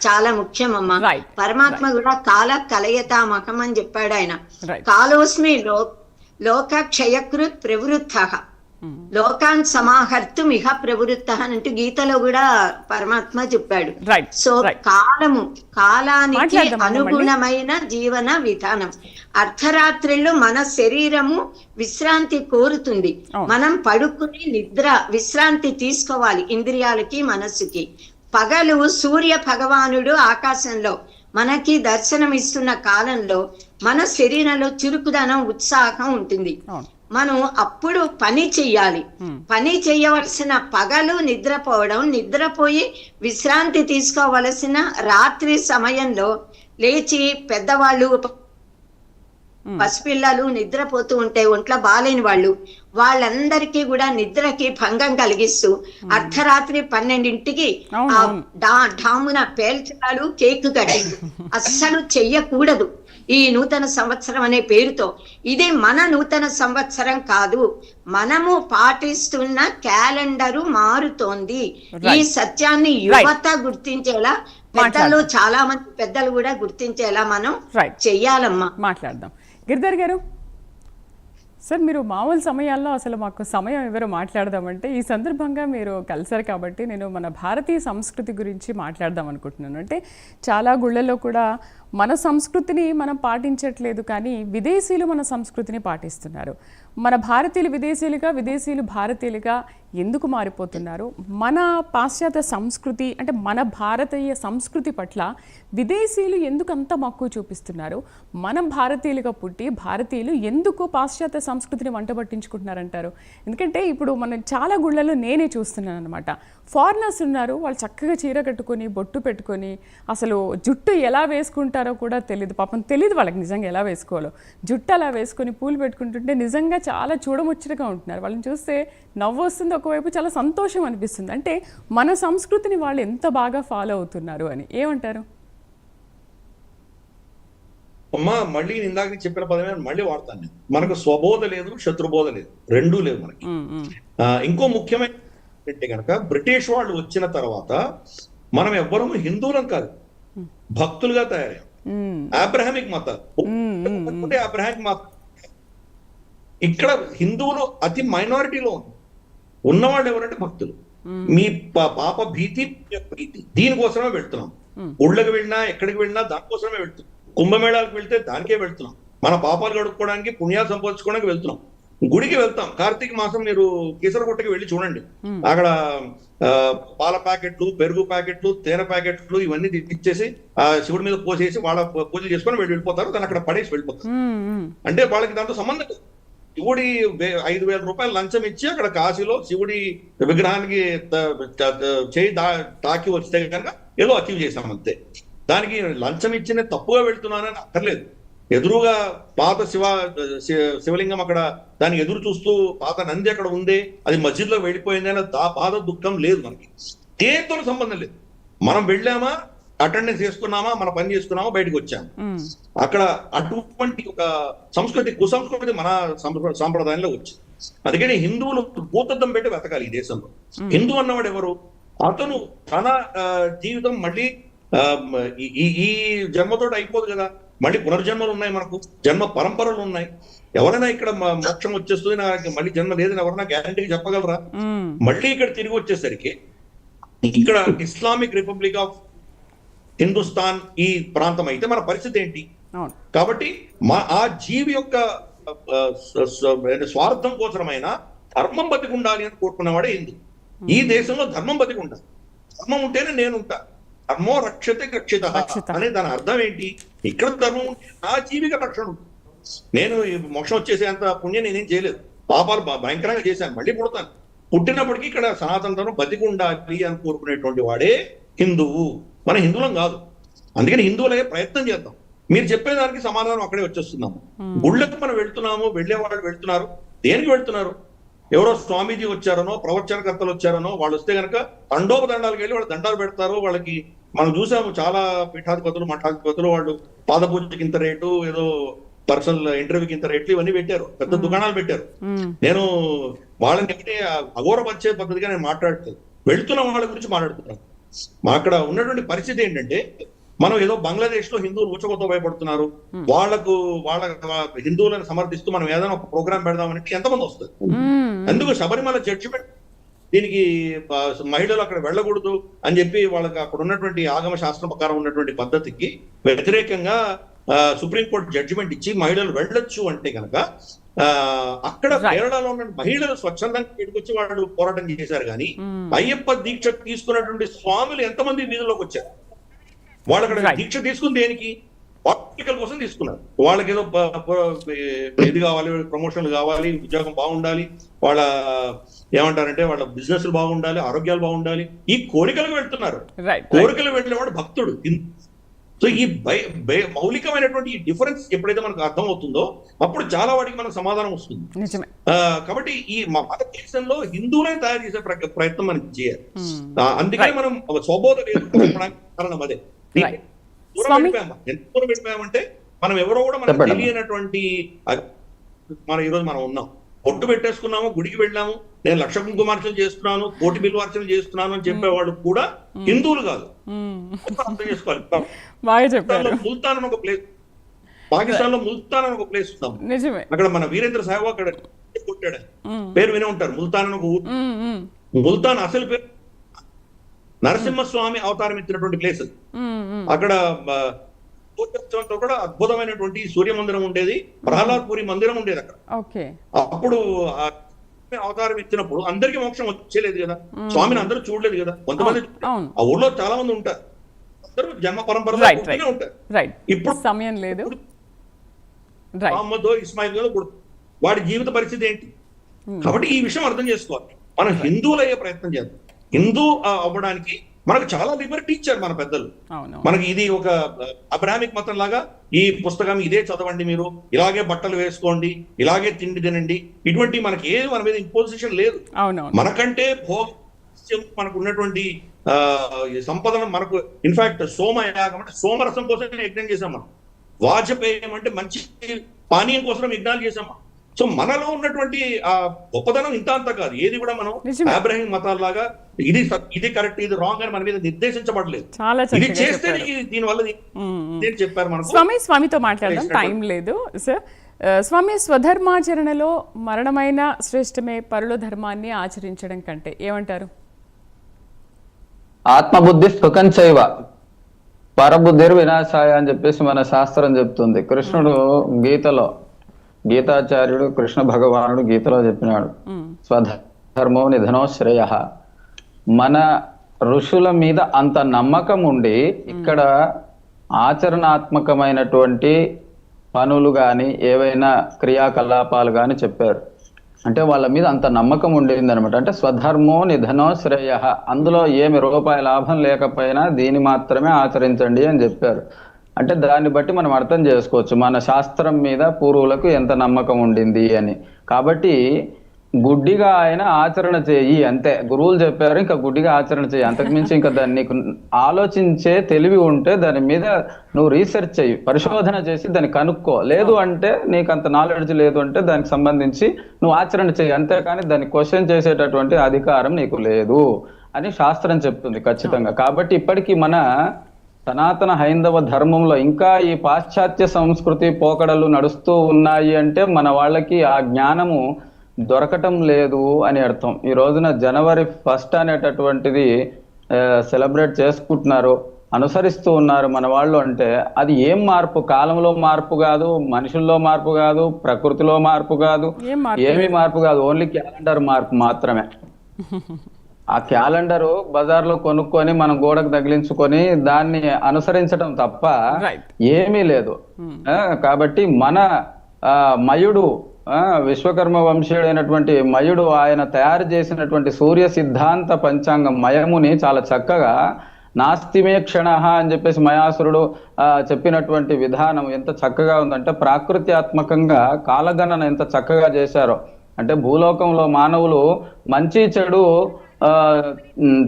చాలా ముఖ్యమమ్మా. పరమాత్మ కూడా కాల కలయతామహం అని చెప్పాడు ఆయన. కాలోస్మి లోక క్షయకృత్ ప్రవృత్త లోకాన్ సమాహర్తు మిహ ప్రవృత్త అంటూ గీతలో కూడా పరమాత్మ చెప్పాడు. సో కాలానికి అనుగుణమైన జీవన విధానం. అర్ధరాత్రిలో మన శరీరము విశ్రాంతి కోరుతుంది. మనం పడుకుని విశ్రాంతి తీసుకోవాలి ఇంద్రియాలకి మనస్సుకి. పగలు సూర్య భగవానుడు ఆకాశంలో మనకి దర్శనం ఇస్తున్న కాలంలో మన శరీరంలో చురుకుదనం ఉత్సాహం ఉంటుంది. మనం అప్పుడు పని చెయ్యాలి. పని చేయవలసిన పగలు నిద్రపోవడం, నిద్రపోయి విశ్రాంతి తీసుకోవలసిన రాత్రి సమయంలో లేచి పెద్దవాళ్ళు పసిపిల్లలు నిద్రపోతూ ఉంటే ఒంట్లో బాలేని వాళ్ళందరికీ కూడా నిద్రకి భంగం కలిగిస్తూ అర్ధరాత్రి 12ంటికి డామున పేల్చడాలు కేక్ కటింగ్ అస్సలు చెయ్యకూడదు. ఈ నూతన సంవత్సరం అనే పేరుతో. ఇది మన నూతన సంవత్సరం కాదు, మనము పాటిస్తున్న క్యాలెండరు మారుతోంది. ఈ సత్యాన్ని యువత గుర్తించేలా, పెద్దలు చాలా మంది పెద్దలు కూడా గుర్తించేలా మనం చెయ్యాలమ్మా. మాట్లాడదాం. గిరిధర్ గారు సార్, మీరు మామూలు సమయాల్లో అసలు మాకు సమయం ఎవరు మాట్లాడదామంటే ఈ సందర్భంగా మీరు కలిసారు కాబట్టి నేను మన భారతీయ సంస్కృతి గురించి మాట్లాడదాం అనుకుంటున్నాను. అంటే చాలా గుళ్ళల్లో కూడా మన సంస్కృతిని మనం పాటించట్లేదు, కానీ విదేశీయులు మన సంస్కృతిని పాటిస్తున్నారు. మన భారతీయులు విదేశీయులుగా, విదేశీయులు భారతీయులుగా ఎందుకు మారిపోతున్నారు? మన పాశ్చాత్య సంస్కృతి అంటే మన భారతీయ సంస్కృతి పట్ల విదేశీయులు ఎందుకు అంత మక్కువ చూపిస్తున్నారు? మనం భారతీయులుగా పుట్టి భారతీయులు ఎందుకు పాశ్చాత్య సంస్కృతిని వంట పట్టించుకుంటున్నారంటారు? ఎందుకంటే ఇప్పుడు మనం చాలా గుళ్ళల్లో నేనే చూస్తున్నాను అనమాట. ఫారినర్స్ ఉన్నారు, వాళ్ళు చక్కగా చీర కట్టుకొని బొట్టు పెట్టుకొని అసలు జుట్టు ఎలా వేసుకుంటారో కూడా తెలియదు, పాపం తెలియదు వాళ్ళకి నిజంగా ఎలా వేసుకోవాలో. జుట్టు అలా వేసుకొని పూలు పెట్టుకుంటుంటే నిజంగా చాలా చూడముచ్చటగా ఉంటున్నారు. వాళ్ళని చూస్తే నవ్వు వస్తుంది, ఒకవైపు చాలా సంతోషం అనిపిస్తుంది. అంటే మన సంస్కృతిని వాళ్ళు ఎంత బాగా ఫాలో అవుతున్నారు అని ఏమంటారు? అమ్మా, మళ్ళీ ఇందాక చెప్పిన పదమే మళ్ళీ వాడతాను నేను. మనకు స్వబోధ లేదు, శత్రుబోధ లేదు, రెండూ లేవు మనకి. ఇంకో ముఖ్యమైన అంటే కనుక బ్రిటిష్ వాళ్ళు వచ్చిన తర్వాత మనం ఎవ్వరూ హిందువులం కాదు, భక్తులుగా తయారయ్యాం. అబ్రహామిక్ మతాలు, అబ్రహామిక్ మతం. ఇక్కడ హిందువులు అతి మైనారిటీలో ఉన్నవాళ్ళు ఎవరంటే భక్తులు. మీ పాప భీతి దీనికోసమే వెళ్తున్నాం. ఊళ్ళకి వెళ్ళినా ఎక్కడికి వెళ్ళినా దానికోసమే వెళ్తున్నాం. కుంభమేళాలకు వెళ్తే దానికే వెళ్తున్నాం. మన పాపాలు గడుపుకోవడానికి, పుణ్యాలు సంపాదించుకోవడానికి వెళ్తున్నాం. గుడికి వెళ్తాం. కార్తీక మాసం మీరు కీసరగుట్టకి వెళ్ళి చూడండి, అక్కడ పాల ప్యాకెట్లు, పెరుగు ప్యాకెట్లు, తేనె ప్యాకెట్లు ఇవన్నీ ఇచ్చేసి ఆ శివుడి మీద పోసేసి వాళ్ళ పూజలు చేసుకొని వెళ్ళిపోతారు. దాన్ని అక్కడ పడేసి వెళ్ళిపోతారు. అంటే వాళ్ళకి దాంతో సంబంధం లేదు. శివుడి 5,000 రూపాయలు లంచం ఇచ్చి అక్కడ కాశీలో శివుడి విగ్రహానికి చేయి తాకి వస్తే కనుక ఏదో అచీవ్ చేశాం అంతే. దానికి లంచం ఇచ్చిన తప్పుగా వెళ్తున్నానని అక్కర్లేదు. ఎదురుగా పాత శివలింగం అక్కడ దానికి ఎదురు చూస్తూ పాత నంది అక్కడ ఉంది, అది మస్జిద్లో వెళ్ళిపోయింది అని బాధ దుఃఖం లేదు మనకి. దేంతో సంబంధం లేదు. మనం వెళ్ళామా, అటెండెన్స్ చేసుకున్నామా, మన పని చేసుకున్నామా, బయటకు వచ్చాము. అక్కడ అటువంటి ఒక సంస్కృతి, కుసంస్కృతి మన సాంప్రదాయంలో వచ్చింది. అందుకని హిందువులు భూతద్దం పెట్టి వెతకాలి ఈ దేశంలో. హిందూ అన్నవాడు ఎవరు? అతను తన జీవితం మళ్ళీ ఈ జన్మతో అయిపోదు కదా, మళ్ళీ పునర్జన్మలు ఉన్నాయి, మనకు జన్మ పరంపరలు ఉన్నాయి. ఎవరైనా ఇక్కడ మోక్షం వచ్చేస్తుంది నాకు మళ్ళీ జన్మ లేదని ఎవరైనా గ్యారంటీగా చెప్పగలరా? మళ్ళీ ఇక్కడ తిరిగి వచ్చేసరికి ఇక్కడ ఇస్లామిక్ రిపబ్లిక్ ఆఫ్ హిందుస్థాన్ ఈ ప్రాంతం అయితే మన పరిస్థితి ఏంటి? కాబట్టి ఆ జీవి యొక్క స్వార్థం కోసమైన ధర్మం బతికి ఉండాలి అని కోరుకున్నవాడే హిందూ. ఈ దేశంలో ధర్మం బతికి ఉండాలి. ధర్మం ఉంటేనే నేను ఉంటా. ధర్మో రక్షతే రక్షిత అనే దాని అర్థం ఏంటి? ఇక్కడ ధర్మం ఉంటే నా జీవిక రక్షణ ఉంటుంది. నేను మోక్షం వచ్చేసేంత పుణ్యం నేనేం చేయలేదు, పాపాలు భయంకరంగా చేశాను, మళ్ళీ పుడతాను. పుట్టినప్పటికీ ఇక్కడ సనాతన ధర్మం బతికి ఉండాలి అని కోరుకునేటువంటి వాడే హిందువు. మన హిందువులం కాదు. అందుకని హిందువులే ప్రయత్నం చేద్దాం. మీరు చెప్పేదానికి సమాధానం అక్కడే వచ్చేస్తున్నాము. గుళ్ళకు మనం వెళ్తున్నాము, వెళ్ళేవాళ్ళు వెళ్తున్నారు. దేనికి వెళ్తున్నారు? ఎవరో స్వామీజీ వచ్చారనో, ప్రవచనకర్తలు వచ్చారనో, వాళ్ళు వస్తే కనుక దండోపదండాలకు వెళ్ళి వాళ్ళు దండాలు పెడతారు. వాళ్ళకి మనం చూసాము చాలా పీఠాధిపతులు, మఠాధిపతులు వాళ్ళు పాదపూజకి ఇంత రేటు, ఏదో పర్సనల్ ఇంటర్వ్యూకి ఇంత రేట్లు ఇవన్నీ పెట్టారు, పెద్ద దుకాణాలు పెట్టారు. నేను వాళ్ళని ఎక్కడే అఘోరపరిచే పద్ధతిగా నేను మాట్లాడలేదు, వెళ్తున్న వాళ్ళ గురించి మాట్లాడుతున్నాను. మా అక్కడ ఉన్నటువంటి పరిస్థితి ఏంటంటే, మనం ఏదో బంగ్లాదేశ్ లో హిందువులు ఊచకోతో భయపడుతున్నారు, వాళ్ళ హిందువులను సమర్థిస్తూ మనం ఏదైనా ఒక ప్రోగ్రామ్ పెడదామంటే ఎంతమంది వస్తుంది? అందుకు శబరిమల జడ్జిమెంట్ దీనికి మహిళలు అక్కడ వెళ్ళకూడదు అని చెప్పి వాళ్ళకి అక్కడ ఉన్నటువంటి ఆగమ శాస్త్రం ప్రకారం ఉన్నటువంటి పద్ధతికి వ్యతిరేకంగా సుప్రీంకోర్టు జడ్జిమెంట్ ఇచ్చి మహిళలు వెళ్ళొచ్చు అంటే కనుక అక్కడ కేరళలో ఉన్న మహిళలు స్వచ్ఛందంగా ఇటుకొచ్చి వాళ్ళు పోరాటం చేశారు. కానీ అయ్యప్ప దీక్ష తీసుకున్నటువంటి స్వాములు ఎంతమంది వీధుల్లోకి వచ్చారు? వాళ్ళు అక్కడ దీక్ష తీసుకుని దేనికి? పొలిటికల్ కోసం తీసుకున్నారు. వాళ్ళకి ఏదో ఇది కావాలి, ప్రమోషన్లు కావాలి, ఉద్యోగం బాగుండాలి, వాళ్ళ ఏమంటారంటే వాళ్ళ బిజినెస్ బాగుండాలి, ఆరోగ్యాలు బాగుండాలి, ఈ కోరికలకు వెళ్తున్నారు. కోరికలు వెళ్ళేవాడు భక్తుడు. సో ఈ మౌలికమైనటువంటి ఈ డిఫరెన్స్ ఎప్పుడైతే మనకు అర్థం అవుతుందో అప్పుడు చాలా వాటికి మనకు సమాధానం వస్తుంది. కాబట్టి ఈ మన దేశంలో హిందువులను తయారు చేసే ప్రయత్నం మనం చేయాలి. అందుకని మనం స్వబోధ కారణం అదే. ఎంత దూరం వెళ్ళిపోయామంటే మనం ఎవరో కూడా మనకు చెప్పండి. తెలియనటువంటి ఈరోజు మనం ఉన్నాం, బొట్టు పెట్టేసుకున్నాము, గుడికి వెళ్ళాము, నేను లక్ష కుంకుమార్చన చేస్తున్నాను, కోటి బిల్వార్చన చేస్తున్నాను అని చెప్పేవాడు కూడా హిందువులు కాదు. అర్థం చేసుకోవాలి. బాగా చెప్పారు. ముల్తాన్ అని ఒక ప్లేస్, పాకిస్తాన్ లో ముల్తాన్ అని ఒక ప్లేస్ ఉందాం, నిజమే. అక్కడ మన వీరేంద్ర సెహ్వాగ్ అక్కడ కొట్టాడు, పేరు వినే ఉంటారు, ముల్తాన్ అని ఒక ఊరు. ముల్తాన్ అసలు పేరు నరసింహస్వామి అవతారం ఎత్తినటువంటి ప్లేస్. అక్కడ సూర్యోత్సవంతో కూడా అద్భుతమైనటువంటి సూర్య మందిరం ఉండేది, ప్రహ్లాద్ పూరి మందిరం ఉండేది అక్కడ. అప్పుడు అవతారం ఇచ్చినప్పుడు అందరికీ మోక్షం వచ్చేలేదు కదా, స్వామిని అందరూ చూడలేదు కదా, కొంతమంది ఆ ఊళ్ళో చాలా మంది ఉంటారు, అందరూ జన్మ పరంపరలో ఉంటారు. ఇప్పుడు సమయం లేదు. మహమ్మదో ఇస్మాయిల్ గారు వాడి జీవిత పరిస్థితి ఏంటి? కాబట్టి ఈ విషయం అర్థం చేసుకోవాలి. మనం హిందువులు అయ్యే ప్రయత్నం చేద్దాం. హిందూ అవ్వడానికి మనకు చాలా లిబర్టీ ఇచ్చారు మన పెద్దలు. మనకి ఇది ఒక అబ్రాహ్మిక్ మతం లాగా ఈ పుస్తకం ఇదే చదవండి, మీరు ఇలాగే బట్టలు వేసుకోండి, ఇలాగే తిండి తినండి, ఇటువంటి మనకి ఏది మన మీద ఇంపోజిషన్ లేదు. మనకంటే మనకు ఉన్నటువంటి సంపదను మనకు ఇన్ఫాక్ట్ సోమయాగం అంటే సోమరసం కోసం యజ్ఞం చేసాం మనం, వాజపేయం అంటే మంచి పానీయం కోసం యజ్ఞాలు చేసాం మనం. సో మనలో ఉన్నటువంటి ఆ గొప్పదనం ఇంత అంత కాదు, ఏది కూడా మనం అబ్రాహిం మతాల్లాగా ఇది కరెక్ట్ ఇది రాంగ్ అని మన మీద నిర్దేశించబడలేదు. ఇది చేస్తే దీని వల్ల చెప్పారు మనకు. స్వామితో మాట్లాడదాం, టైం లేదు సార్. స్వామి, స్వధర్మాచరణలో మరణమైన శ్రేష్టమే పరుల ధర్మాన్ని ఆచరించడం కంటే, ఏమంటారు? ఆత్మబుద్ధి సుఖం చైవ పరబుద్ధిర్ వినాశాయ అని చెప్పేసి మన శాస్త్రం చెప్తుంది. కృష్ణుడు గీతలో, గీతాచార్యుడు కృష్ణ భగవానుడు గీతలో చెప్పినాడు, స్వధర్మో నిధనో శ్రేయ. మన ఋషుల మీద అంత నమ్మకం ఉండి ఇక్కడ ఆచరణాత్మకమైనటువంటి పనులు కానీ ఏవైనా క్రియాకలాపాలు కానీ చెప్పారు అంటే వాళ్ళ మీద అంత నమ్మకం ఉండేది అనమాట. అంటే స్వధర్మో నిధనో శ్రేయ, అందులో ఏమి రూపాయి లాభం లేకపోయినా దీన్ని మాత్రమే ఆచరించండి అని చెప్పారు. అంటే దాన్ని బట్టి మనం అర్థం చేసుకోవచ్చు మన శాస్త్రం మీద పూర్వులకు ఎంత నమ్మకం ఉండింది అని. కాబట్టి గుడ్డిగా ఆయన ఆచరణ చేయి అంతే, గురువులు చెప్పారు ఇంకా గుడ్డిగా ఆచరణ చేయి, అంతకుమించి ఇంకా దాన్ని నీకు ఆలోచించే తెలివి ఉంటే దాని మీద నువ్వు రీసెర్చ్ చేయి, పరిశోధన చేసి దాన్ని కనుక్కో. లేదు అంటే నీకు అంత నాలెడ్జ్ లేదు అంటే దానికి సంబంధించి నువ్వు ఆచరణ చేయి, అంతేకాని దాన్ని క్వశ్చన్ చేసేటటువంటి అధికారం నీకు లేదు అని శాస్త్రం చెప్తుంది ఖచ్చితంగా. కాబట్టి ఇప్పటికీ మన సనాతన హైందవ ధర్మంలో ఇంకా ఈ పాశ్చాత్య సంస్కృతి పోకడలు నడుస్తూ ఉన్నాయి అంటే మన వాళ్ళకి ఆ జ్ఞానము దొరకటం లేదు అని అర్థం. ఈ రోజున జనవరి 1 అనేటటువంటిది సెలబ్రేట్ చేసుకుంటున్నారు, అనుసరిస్తూ ఉన్నారు మన వాళ్ళు. అంటే అది ఏం మార్పు? కాలంలో మార్పు కాదు, మనుషుల్లో మార్పు కాదు, ప్రకృతిలో మార్పు కాదు, ఏమీ మార్పు కాదు, ఓన్లీ క్యాలెండర్ మార్పు మాత్రమే. ఆ క్యాలెండరు బజార్లో కొనుక్కొని మనం గోడకు తగిలించుకొని దాన్ని అనుసరించడం తప్ప ఏమీ లేదు. కాబట్టి మన మయుడు విశ్వకర్మ వంశీయుడైనటువంటి మయుడు ఆయన తయారు చేసినటువంటి సూర్య సిద్ధాంత పంచాంగం మయముని చాలా చక్కగా నాస్తిమే క్షణ అని చెప్పేసి మయాసురుడు చెప్పినటువంటి విధానం ఎంత చక్కగా ఉందంటే ప్రాకృత్యాత్మకంగా కాలగణన ఎంత చక్కగా చేశారో. అంటే భూలోకంలో మానవులు మంచి చెడు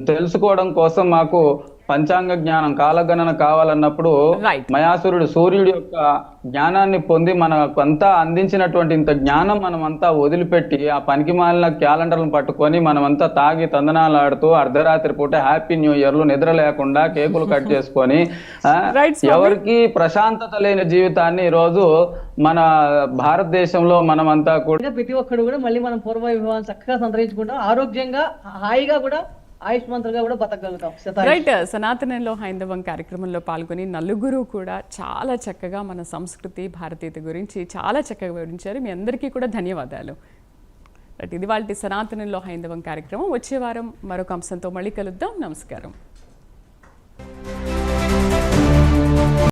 తెలుసుకోవడం కోసం మాకు పంచాంగ జ్ఞానం కాలగణన కావాలన్నప్పుడు మయాసురుడు సూర్యుడి యొక్క జ్ఞానాన్ని పొంది మనకంతా అందించినటువంటి ఇంత జ్ఞానం మనమంతా వదిలిపెట్టి ఆ పనికి మాలిన క్యాలెండర్లను పట్టుకొని మనమంతా తాగి తందనాలు ఆడుతూ అర్ధరాత్రి పూట హ్యాపీ న్యూ ఇయర్ లు నిద్ర లేకుండా కేకులు కట్ చేసుకొని ఎవరికి ప్రశాంతత లేని జీవితాన్ని ఈ రోజు మన భారతదేశంలో మనమంతా కూడా ప్రతి ఒక్కరు కూడా మళ్ళీ మనం పూర్వ వివాహం చక్కగా సంతరించుకుంటాం, ఆరోగ్యంగా హాయిగా కూడా ఆయుష్మంతులుగా కూడా బతకగలుగుతాం. రైట్. సనాతనంలో హైందవం కార్యక్రమంలో పాల్గొని నలుగురు కూడా చాలా చక్కగా మన సంస్కృతి భారతీయత గురించి చాలా చక్కగా వివరించారు. మీ అందరికీ కూడా ధన్యవాదాలు. రైట్, ఇది వాళ్ళ సనాతనంలో హైందవం కార్యక్రమం. వచ్చే వారం మరొక అంశంతో మళ్ళీ కలుద్దాం. నమస్కారం.